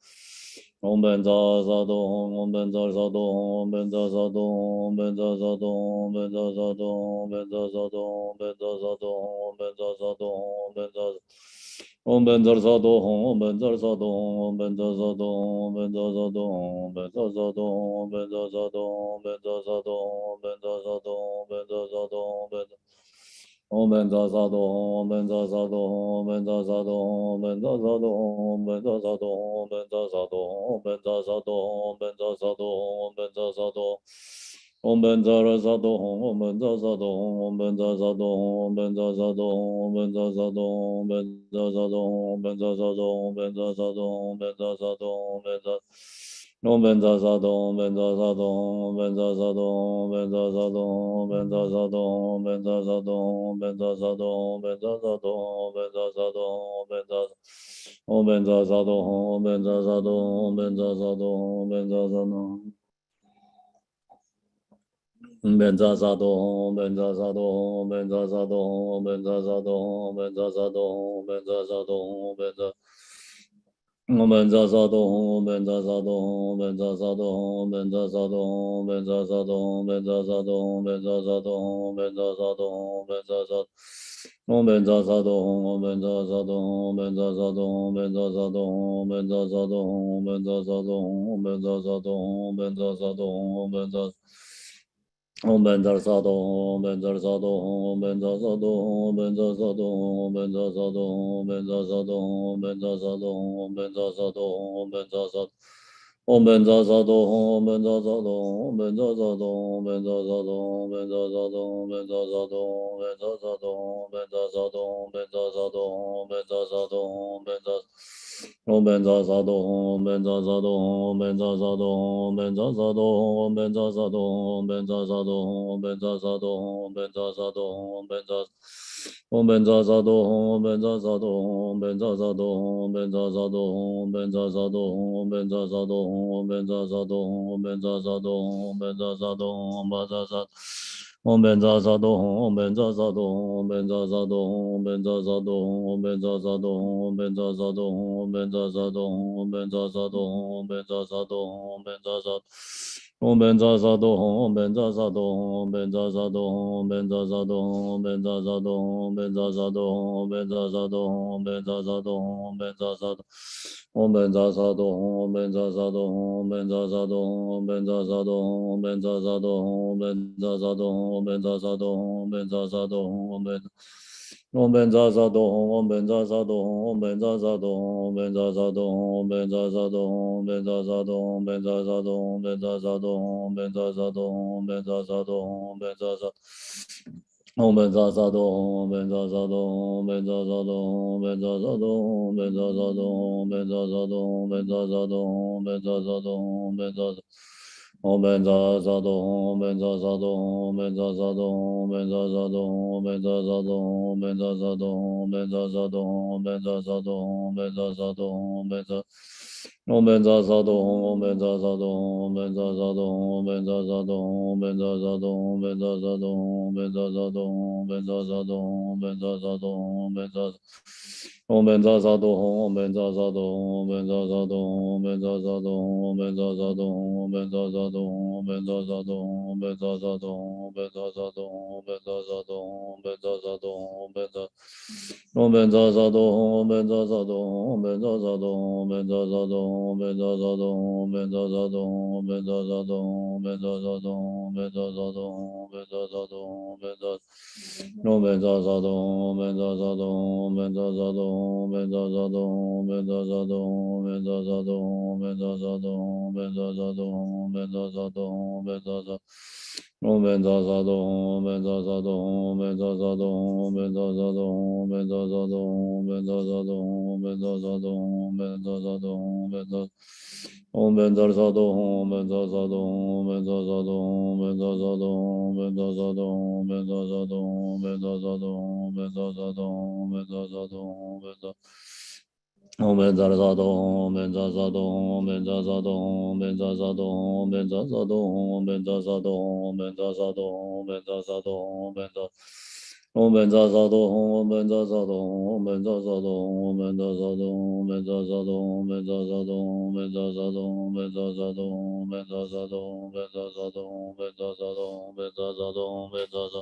Om Benza Sato Hong, Om Benza Sato Hong, Om Benza Sato Hong, Om Benza Sato Hong, Om Benza Sato Hong, Om Benza Sato Hong, Om Benza Sato Hong, Om Benza Sato Hong, Om Benza Sato Hong, Om Benza Om ben zar sa do hong, om ben zar sa do hong, om ben zar sa do hong, om ben zar sa do hong, om ben zar sa do hong, om ben zar sa do hong, om ben zar sa do hong, om ben zar sa do hong, om ben zar sa do hong, om ben zar sa do hong, om ben zar sa do hong, om ben zar sa do hong, om ben zar sa do hong, om ben zar sa do hong, om ben zar sa do hong, om ben zar sa do hong, om ben zar sa do hong, om ben zar sa do hong. Om ben zara sa do hong, om ben za sa do hong, om ben za sa do hong, om ben za sa do hong, om ben za sa do hong, om ben za sa do hong, om ben za sa do hong, om ben za sa do hong, om ben za sa do hong, om ben za sa do hong, om ben za sa do hong, om ben za sa do hong, om ben za sa do hong, om ben za sa do hong, om ben za sa do hong, om ben za sa do hong, om ben za sa do hong, om ben za sa do hong, om ben za om ben za sa do hong, om ben za sa do hong, om ben za sa do hong, om ben za sa do hong. Ben za sa do hong, ben za sa do hong, ben za sa do hong, ben za sa do hong, ben za sa do hong, ben za sa do hong, ben za ben za sa do hong, ben za sa do hong, ben za sa do hong, ben za sa do hong, ben za sa do hong, ben za sa do hong, ben za sa do hong, ben za sa do hong, ben za sa Om ben za sa do hong, om ben za sa do hong, om ben za sa do hong, om ben za sa do hong, om ben za sa do hong, om ben za sa do hong, om ben za sa do hong, om ben za sa do hong, om ben za Om ben zar sa do, om ben zar sa do, om ben zar sa do, om ben zar sa do, om ben zar sa do, om ben zar sa do, om ben zar sa do, om ben zar sa do, om ben zar sa om ben zar sa do, om ben zar sa do, om ben zar sa do, om ben zar sa do, om ben zar sa do, om ben zar sa do, om ben zar sa do, om ben zar sa do, om ben zar sa do, om ben zar sa do, om ben zar om ben za sa do om ben za sa do om ben za sa do om ben za sa do om ben za sa do om ben za sa do om ben za sa do om ben za sa do om ben za om ben za sa do om ben za sa do om ben za sa do om ben za sa do om ben za sa do om ben za sa do om ben za sa do om ben za sa do om ben za sa do om ben za sa om ben za sa do om ben za sa do om ben za sa do om ben za sa do om ben za sa do om ben za sa do om ben za sa do om ben za sa do om ben za sa do om ben za sa om ben za sa do om ben za sa do om ben za sa do om ben za sa do om ben za sa do om ben za sa do om ben za sa do om ben za sa do om ben za sa do om ben za sa do om ben za sa do om ben za sa do om ben za sa do om ben za sa do om ben za sa do om ben za sa do om ben za sa do om ben om ben za sa do om ben za sa do om ben za sa do om ben za sa do om ben za sa do om ben za sa do om ben za sa do om ben za sa do om ben za sa do om ben za sa do om ben za sa om ben za sa do om ben za sa do om ben za sa do om ben za sa do om ben za sa do om ben za sa do om ben za sa do om ben za sa do om ben za sa om ben za sa do om ben za sa do om ben za sa do om ben za sa do om ben za sa do om ben za sa do om ben za sa do om ben za sa do om ben za sa do om ben za om ben za sa do om ben za sa do om ben za sa do om ben za sa do om ben za sa do om ben za sa do om ben za sa do om ben za sa do om ben za sa do om ben za om ben za sa do om ben za sa do om ben za sa do om ben za sa do om ben za sa do om ben za sa do om ben za sa do om ben za sa do om ben za sa do om ben za sa do om ben za sa do om ben za om ben za sa do om ben za sa do om ben za sa do om ben za sa do om ben za sa do om ben za sa do om ben za sa do om ben za sa do om ben za sa do om ben za sa do om ben za om ben za sa do om ben za sa do om ben za sa do om ben za sa do om ben za sa do om ben za sa do om ben za sa do om ben za sa do om ben za sa do om ben za sa om ben za sa do om ben za sa do om ben za sa do om ben za sa do om ben za sa do om ben za sa do om ben za sa do om ben za sa do om ben za om ben za sa do om ben za sa do om ben za sa do om ben za sa do om ben za sa do om ben za sa do om ben za sa do om ben za sa do om ben za sa do om ben za om ben za sa do om ben za sa do om ben za sa do om ben za sa do om ben za sa do om ben za sa do om ben za sa do om ben za sa do om ben za om ben za sa do om ben za sa do om ben za sa do om ben za sa do om ben za sa do om ben za sa do om ben za sa do om ben za sa do om ben za sa do om ben za sa do om ben za sa do om ben za sa do om ben za sa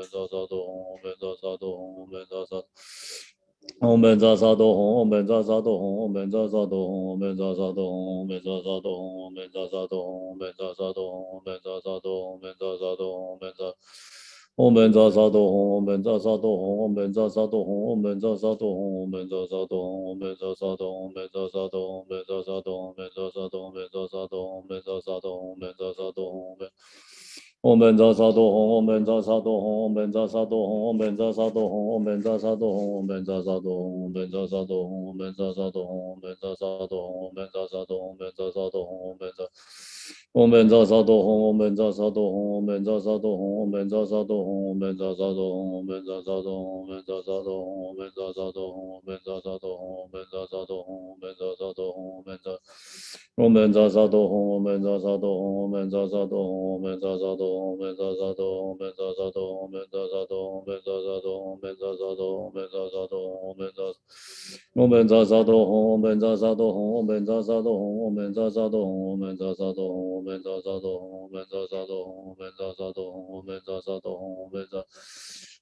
本萨萨多吽，本萨萨多吽，本萨萨。唵本萨萨多吽，本萨萨多吽，本萨萨多吽，本萨萨多吽，本萨萨多吽，本萨萨多吽，本萨萨多吽，本萨萨多吽，本萨萨多吽，本萨。唵本萨萨多吽，本萨萨多吽，本萨萨多吽，本萨萨多吽，本萨萨多吽，本萨萨多吽，本萨萨多吽，本萨萨多吽，本萨萨多吽，本萨萨多吽，本萨萨多吽，本萨萨多吽，本。唵本萨萨多吽，本萨萨多吽，本萨萨多吽，本萨萨多吽，本萨萨多吽，本萨萨多吽，本萨萨多吽，本萨萨多吽，本萨萨多吽，本萨萨多吽，本萨萨多吽，本萨。唵本萨萨多吽，本萨萨多吽，本萨萨多吽，本萨萨多吽，本萨萨多吽，本萨萨多吽，本萨萨多吽，本萨萨多吽，本萨萨多吽，本萨萨多吽，本萨萨多吽，本萨。唵本萨萨多吽，本萨萨多吽，本萨萨多吽，本萨萨多吽，本萨萨多吽，本萨萨多吽，本萨萨多吽，本萨萨多吽，本萨萨多吽，本萨萨多吽，本萨。唵本萨萨多吽，本萨萨多吽，本萨萨多吽，本萨萨多吽，本萨萨多吽，本萨萨多吽，本萨萨多吽，本萨萨多吽，本萨萨多吽，本萨。唵本萨萨多吽，本萨萨多吽，本萨萨多吽，本萨萨多吽，本萨萨多吽，本萨萨多吽，本萨萨多吽，本萨萨多吽，本萨萨多吽，本萨萨多吽，本萨萨多吽，本。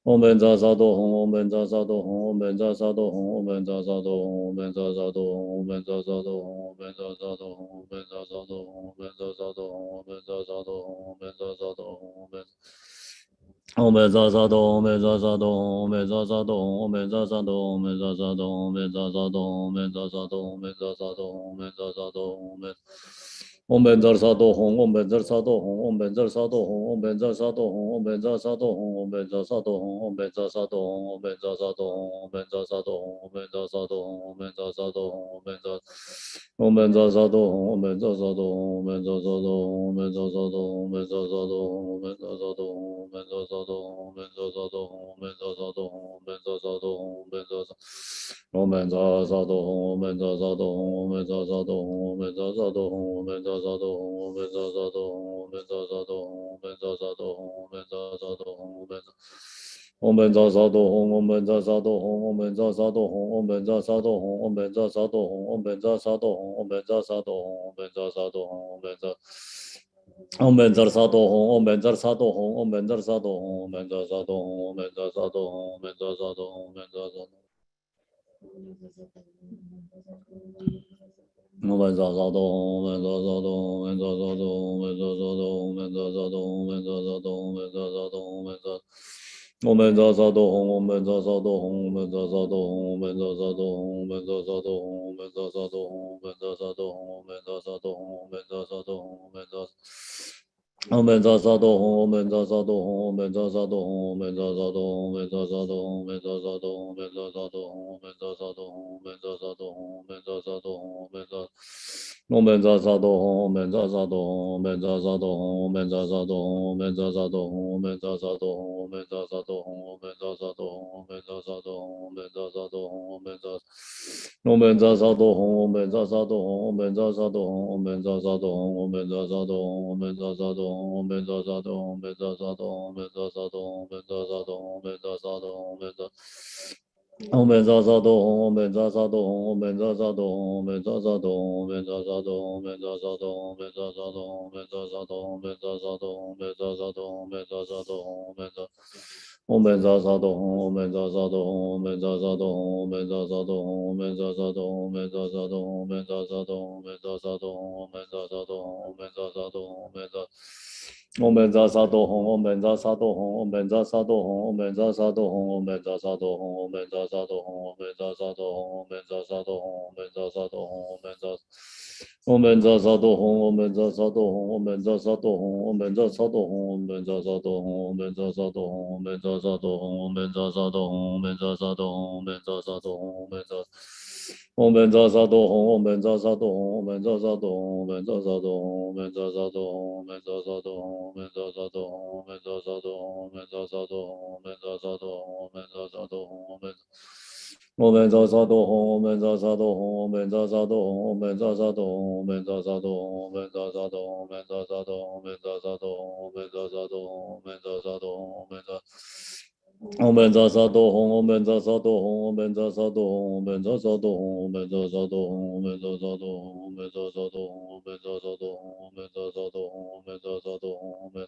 唵本萨萨多吽，本萨萨多吽，本萨萨多吽，本萨萨多吽，本萨萨多吽，本萨萨多吽，本萨萨多吽，本萨萨多吽，本萨萨多吽，本。唵本萨萨多吽，唵本萨萨多吽，唵本萨萨多吽，唵本萨萨多吽，唵本萨萨多吽，唵本萨萨多吽，唵本萨萨多吽，唵本萨萨多吽，唵本萨萨多吽，唵本萨萨多吽，唵本萨萨多吽，唵本萨。唵本萨萨多吽，唵本萨萨多吽，唵本萨萨多吽，唵本萨萨多吽，唵本萨萨多吽，唵本萨萨多吽，唵本萨萨多吽，唵本萨萨多吽，唵本萨萨多吽，唵本萨萨多吽，唵本萨萨。唵本萨萨多吽，唵本萨萨多吽，唵本萨萨多吽，唵本萨萨多吽，唵本萨萨多吽，唵本萨萨多吽，唵本萨萨多吽，唵本萨萨多吽，唵本萨萨多吽，唵本。唵本萨萨多吽，唵本萨萨多吽，唵本萨萨多吽，唵本萨萨多吽，唵本萨萨多吽，唵本萨萨多吽，唵本萨萨多吽，唵本萨萨多吽，唵本萨。唵本萨萨多吽，唵本萨萨多吽，唵本萨萨多吽，唵本萨萨多吽，唵本萨萨多吽，唵本萨萨多吽，唵本萨萨多。唵本萨萨多吽，唵本萨萨多吽，唵本萨萨多吽，唵本萨萨多吽，唵本萨萨多吽，唵本萨萨多吽，唵本萨萨多吽，唵本萨。唵本萨萨多吽，唵本萨萨多吽，唵本萨萨多吽，唵本萨萨多吽，唵本萨萨多吽，唵本萨萨多吽，唵本萨萨多吽，唵本萨萨多吽，唵本萨萨多吽，唵本萨。唵本萨萨多吽，唵本萨萨多吽，唵本萨萨多吽，唵本萨萨多吽，唵本萨萨多吽，唵本萨萨多吽，唵本萨萨多吽，唵本萨萨多吽，唵本萨萨多吽，唵本萨萨多吽，唵本萨。唵本萨萨多吽，唵本萨萨多吽，唵本萨萨多吽，唵本萨萨多吽，唵本萨萨多吽，唵本萨萨多吽，唵本萨萨多吽，唵本萨萨多吽，唵本萨萨多吽，唵本萨萨多吽，唵本萨。唵本萨萨多吽，唵本萨萨多吽，唵本萨萨多吽，唵本萨萨多吽，唵本萨萨多吽，唵本萨萨多吽，唵本萨萨多吽，唵本萨萨多吽，唵本萨萨多吽，唵本萨萨多吽，唵本萨萨多吽，唵本萨。唵本萨萨多吽，唵本萨萨多吽，唵本萨萨多吽，唵本萨萨多吽，唵本萨萨多吽，唵本萨萨多吽，唵本萨萨多吽，唵本萨萨多吽，唵本萨萨多吽，唵本萨萨多吽，唵本萨萨多吽，唵本萨。唵本萨萨多吽，唵本萨萨多吽，唵本萨萨多吽，唵本萨萨多吽，唵本萨萨多吽，唵本萨萨多吽，唵本萨萨多吽，唵本萨萨多吽，唵本萨萨多吽，唵本萨萨多吽，唵本萨。唵本萨萨多吽，唵本萨萨多吽，唵本萨萨多吽，唵本萨萨多吽，唵本萨萨多吽，唵本萨萨多吽，唵本萨萨多吽，唵本萨萨多吽，唵本萨萨多吽，唵本萨。唵本萨萨多吽，唵本萨萨多吽，唵本萨萨多吽，唵本萨萨多吽，唵本萨萨多吽，唵本萨萨多吽，唵本萨萨多吽，唵本萨萨多吽，唵本萨萨多吽，唵本萨萨多吽，唵本萨。唵本萨萨多吽，唵本萨萨多吽，唵本萨萨多吽，唵本萨萨多吽，唵本萨萨多吽，唵本萨萨多吽，唵本萨萨多吽，唵本萨萨多吽，唵本萨萨多吽，唵本萨萨多吽，唵本萨萨多吽，唵本。唵本萨萨多吽，唵本萨萨多吽，唵本萨萨多吽，唵本萨萨多吽，唵本萨萨多吽，唵本萨萨多吽，唵本萨萨多吽，唵本萨萨多吽，唵本萨萨多吽，唵本萨萨多吽，唵本萨。唵本萨萨多吽，唵本萨萨多吽，唵本萨萨多吽，唵本萨萨多吽，唵本萨萨多吽，唵本萨萨多吽，唵本萨萨多吽，唵本萨萨多吽，唵本萨萨多吽，唵本萨萨多吽，唵本。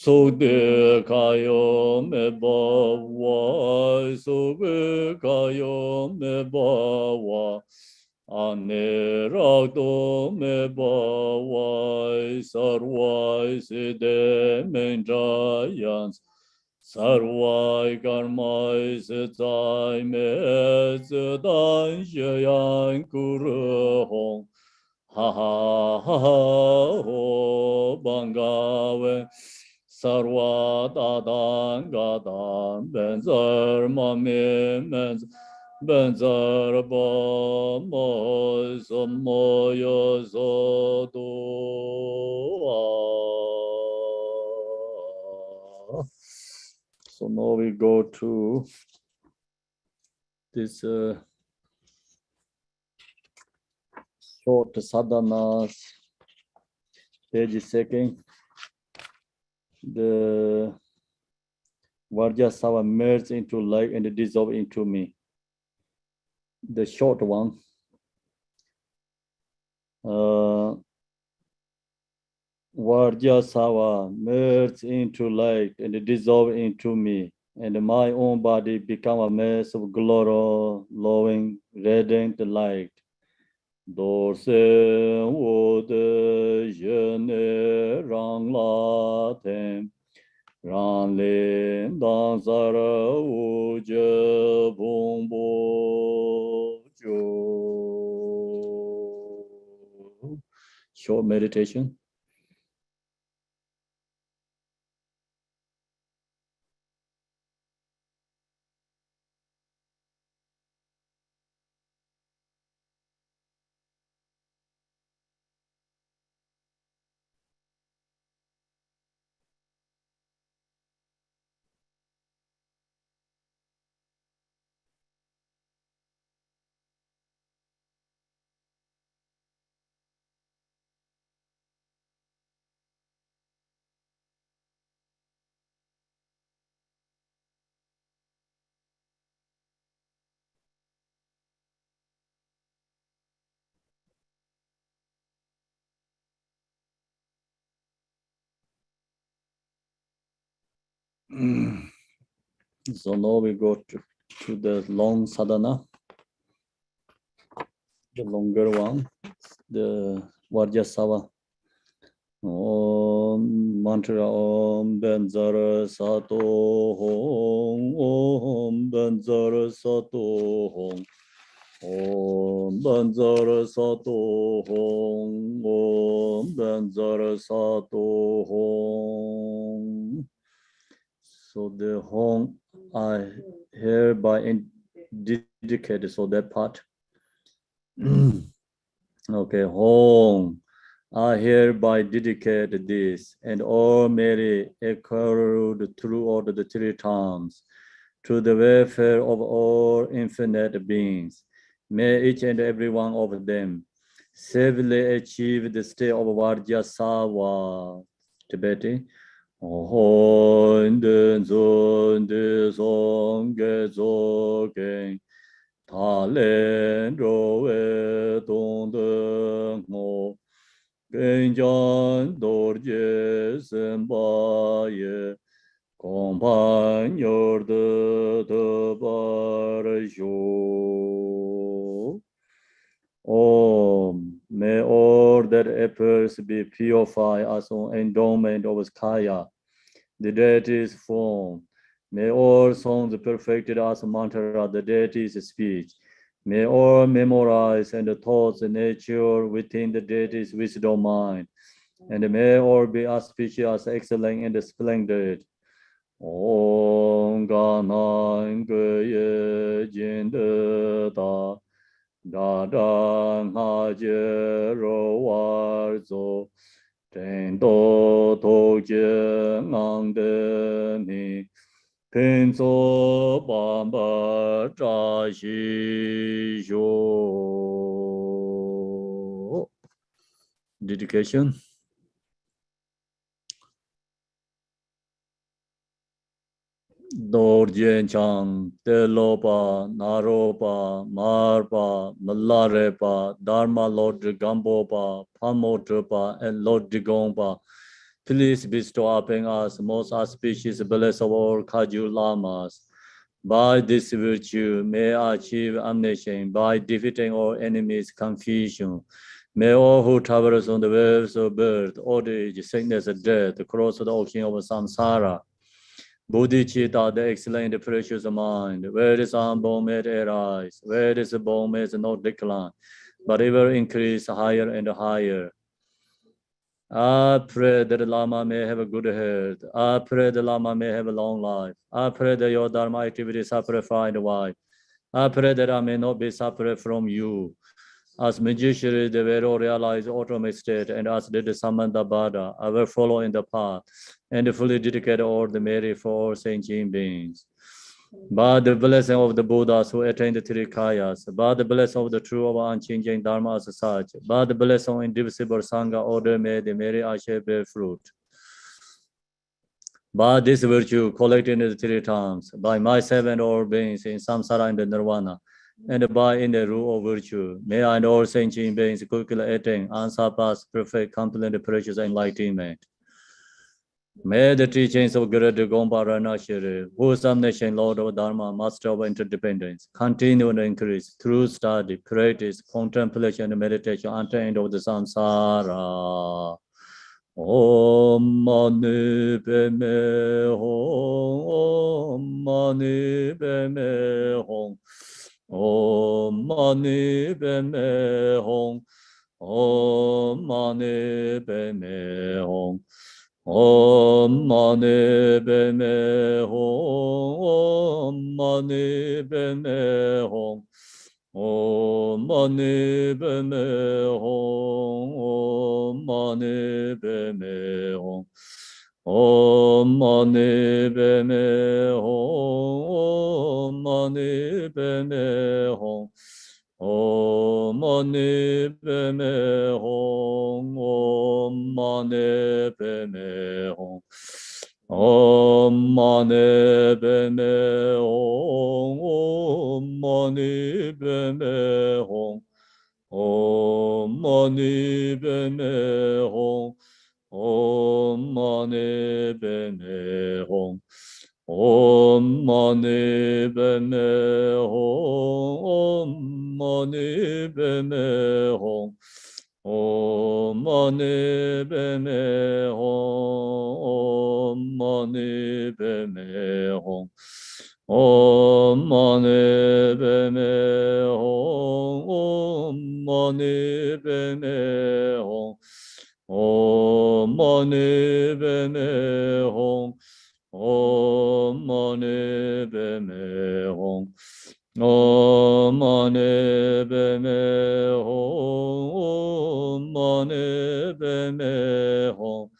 so de kayo me bawa, so de kayo me bawa, ane rakto me bawa, sarvai siddhe menjayans, sarvai karmai siddhai me siddhan shayan kuru hong, ha ha ha ha ho bangawe. Sarva dadan gadan benzer mami benzer ba mo sammo yo soto. So now we go to this short sadhanas, page second. The Vajrasattva merged into life and dissolved into me. The short one. Vajrasattva merged into light and dissolved into me, and my own body became a mass of glory, glowing, radiant light. Dorse wode jene rang la tem, rang le dan zara uje bombo jo. Short meditation. So now we go to the long sadhana, the longer one, the Vajrasattva. Om mantra Om Benzara Sato Hong, Om Benzara Sato Hong, Om Benzara Sato Hong, Om Benzara Sato Hong. So the Hong I hereby dedicate, so that part. Okay, Hong. I hereby dedicate this and all Mary echoed throughout the three times to the welfare of all infinite beings. May each and every one of them safely achieve the state of Vajrasattva. Tibetan. Hon zon de song ge zo ge ta len ro we dong de mo. Genjan dorje sembaye compagnon de barjo. Om, may all that appears be purified as an endowment of Kaya, the deity's form. May all songs perfected as mantra, the deity's speech. May all memorize and thoughts nature within the deity's wisdom mind. And may all be auspicious, excellent, and splendid. Om Ganan Gye Jin Da Da Ha Je Ro War Zo Ten Do To Je Ngang De Ni Pen So Bam Ba Zha Xi Zhou. Dedication. Dorjen Chang, Telopa, Naropa, Marpa, Malarepa, Dharma Lord Gambopa, Pamotrapa, and Lord Digompa, please bestow upon us most auspicious bliss of all Kaju Lamas. By this virtue, may I achieve omniscience by defeating all enemies' confusion. May all who travel on the waves of birth, old age, sickness, and death, cross the ocean of samsara. Bodhicitta, the excellent precious mind, where is unborn may it arise, where is born may it not decline, but ever increase higher and higher. I pray that the Lama may have a good health. I pray the Lama may have a long life. I pray that your Dharma activities are purified wide. I pray that I may not be separate from you. As magicians, they will realize ultimate state, and as did the Samdup, I will follow in the path and fully dedicate all the merit for all sentient beings. By the blessing of the Buddhas who attained the three kayas, by the blessing of the true of unchanging Dharma as such, by the blessing of indivisible Sangha order, may the merit I shall bear fruit. By this virtue, collected in the three times, by myself and all beings in samsara and the nirvana, and by in the rule of virtue, may I and all sentient beings quickly attain unsurpassed, perfect, complete, precious enlightenment. May the teachings of Guru Gompa Ranashiri, who is omniscient Lord of Dharma, Master of interdependence, continue to increase through study, practice, contemplation, and meditation until the end of the samsara. Om Mani Padme Hum, Om Mani Padme Hum, Om Mani Padme Hum, Om Mani Padme Hum. Om Mani Padme Hum, Om Mani Padme Hum, Om Mani Padme Hum, Om Mani Padme Hum, Om Mani Padme Hum, Om Mani Padme Hum. Om Mani Padme Hum, Om Mani Padme Hum, Om Mani Padme Hum, Om Mani Padme Hum, Om Mani Padme Hum, Om Mani Padme Hum. Om Mani Padme Hum, Om Mani Padme Hum, Om Mani Padme Hum, Om Mani Padme Hum, Om Mani Padme Hum, Om Mani Padme Hum, Om Mani Padme Hum. Om Mani Padme Hum, Om Mani Padme Hum, Om Mani Padme Hum,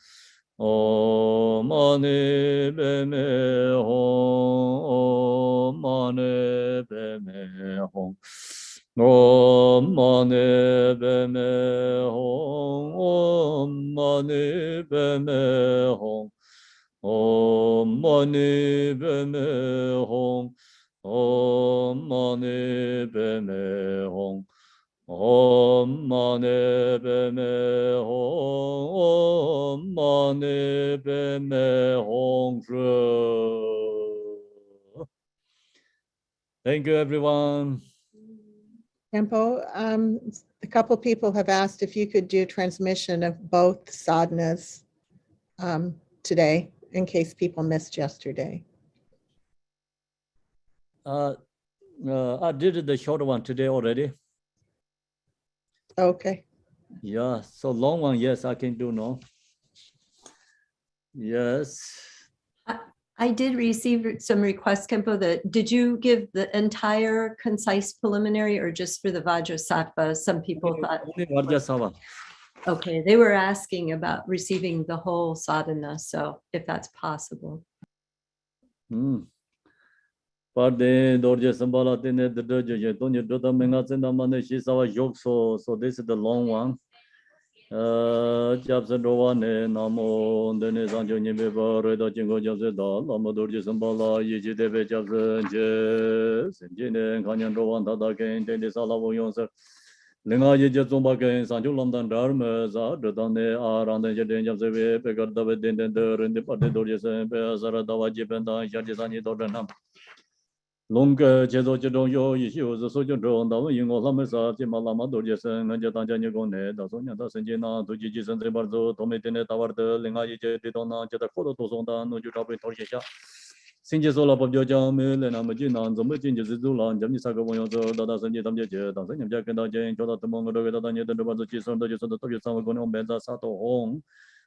Om Mani Padme Hum, Om Mani Padme Hum, Om Mani Padme Hum, Om Mani Padme Hum. Om Mani Padme Hum, Om Mani Padme Hum, Om Mani Padme Hum, Om Mani Padme Hum. Thank you, everyone. Khenpo, a couple people have asked if you could do transmission of both sadhanas today, in case people missed yesterday. I did the short one today already. Okay. Yeah, so long one, yes, I can do no. Yes. I did receive some requests, Khenpo, did you give the entire concise preliminary or just for the Vajrasattva? Some people thought. Only Vajrasattva. Okay, they were asking about receiving the whole sadhana, so if that's possible. So this is the long one. Linga Yeja Zumbagan, Sanju London Dharma, Zadane, Arandan Jadin Jamseve, Pegada Dender, and the Patadoris, and Zaradawa Jibenda, Jadisani Dodanam. Longa Jezo Jadonyo, issues the social drone, the Yingo Lamasa, Timalama Dorjason, and Jatanjagone, the Sonia Sanjina, to Gigis and Zebarzo, Tometine Tower, the Linga Yeja Didona, Jatakoto Tozonda, no Jutapi Torjasha. Sinjasola of Jojamil and Amajina, and the Mujin Zula, and Jamisaka, Dada Sanji Tamja, Tanzania Jakanda Jane, Joda Mongo, the Bazuchis, and the Toyosama Gono, Benza Sato Home,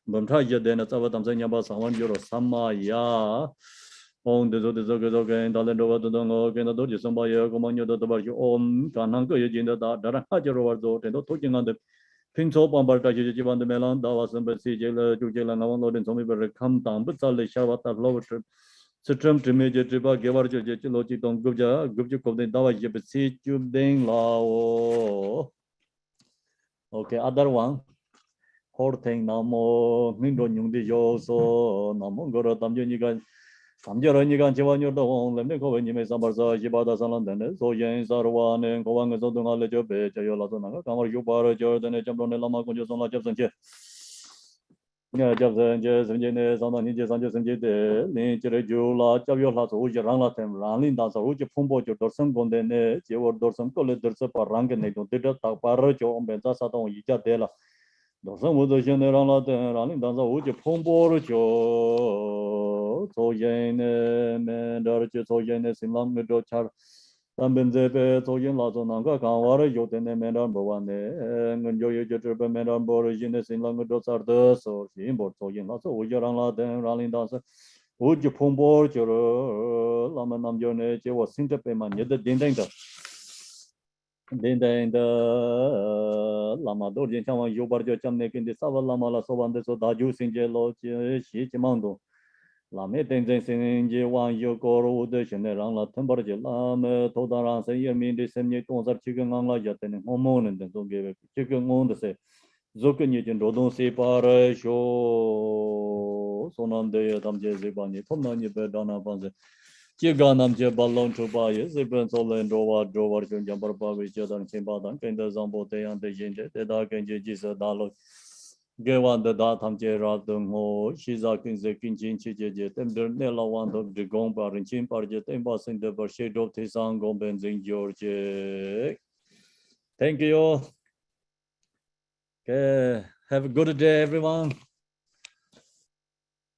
Buntaja, then at our Tanzania Basa, 1 euro, Samaya. On the Zoga and Talendo to Dongo, and the Doji Sambaya, Comano, the Bajo, Om, Kananko, Yajin, the Hajaro, and talking on the Pinto Bombarda, Jivan the Melan, Dawas and Bessie, Jujel and Avon, and Somi come down, but Sally Shavata, lower trip. Sutram to Major Triba, Gavarja, Logi, Don Gubja, Gubjuk of the Dawa, Jebesi, Jubding Lao. Okay, other one. Horting Namo, Mindo Yundi Yoso, Namongora Tamjunigan. Samjaranika Chivanyo Dong, let me go when you may Sambarza, Jibada Salandan, so Yen Sarwan and Kovanga Sodunga Lejo Becha Yolatana, Kamar Yubara, Jordan, Jambron Lama Kunjos on La Jabs and Jet. Yeah, Jabs and Jess and Jenes on the Ninjas and Jess and Jet, Nature Jula, Javiola, Ujaranga, Ranlin Dance, Uja Pumbo, Dorsum Gondene, Jewor Dorsum Collectors, Parangan, Dida Taparajo, and Benza Saton, Ija Dela. Dorsum was the general Ranlin Dance, Uja Pumbo, so Yen and Darche, so Yen is in Lamgo Char. Tambenze, so Yen Lazonanga, Kawara, Yoten, and Medan Bovane, and Joy Jeter, Medan Borigines in Lamgo Sarda, so she imports so Yen Lasso, Ujaranga, then Ralling Dancer. Would you Pumbo, Lamanam Jone, was Sinterpeman, yet the Dindanga. Then the Lamador, Yobarjo Chamnek in the Sava Lamala, so on the Sodaju Sinjelo, Shichimando. Lame Tenzin Sinji, one Yokoro, the General Temperature, Lame, Todaran, say, you mean the same tons of chicken on La Jatin, hormone, and then don't give a chicken on the say. Zokan Yajin, don't say para show. Sonam de Tamjezibani, Tomani Bedana Panze. Chiganam Jebalon to buy, Ziban Sol and Dova, Drover, Jambaba, which Jordan Chimbadan, and the Zambote and the Jinja, the dark and Jis Dalo. Gewan the Datam Jeradum Ho, Shizakin Zekin Chije, Tender Nella one of the Gombar and Chimparjet, embossing the Bashid of Tisan Gombens in Georgia. Thank you. Okay, have a good day, everyone.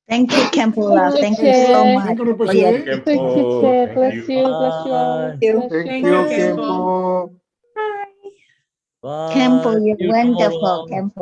Thank you, Khenpo. Thank you so much for your Thank Thank you, Chair. Bless you. you. Bless you all. Bye. Bless Thank you. you, Khenpo. Khenpo. Bye. You're See you wonderful, tomorrow. Khenpo.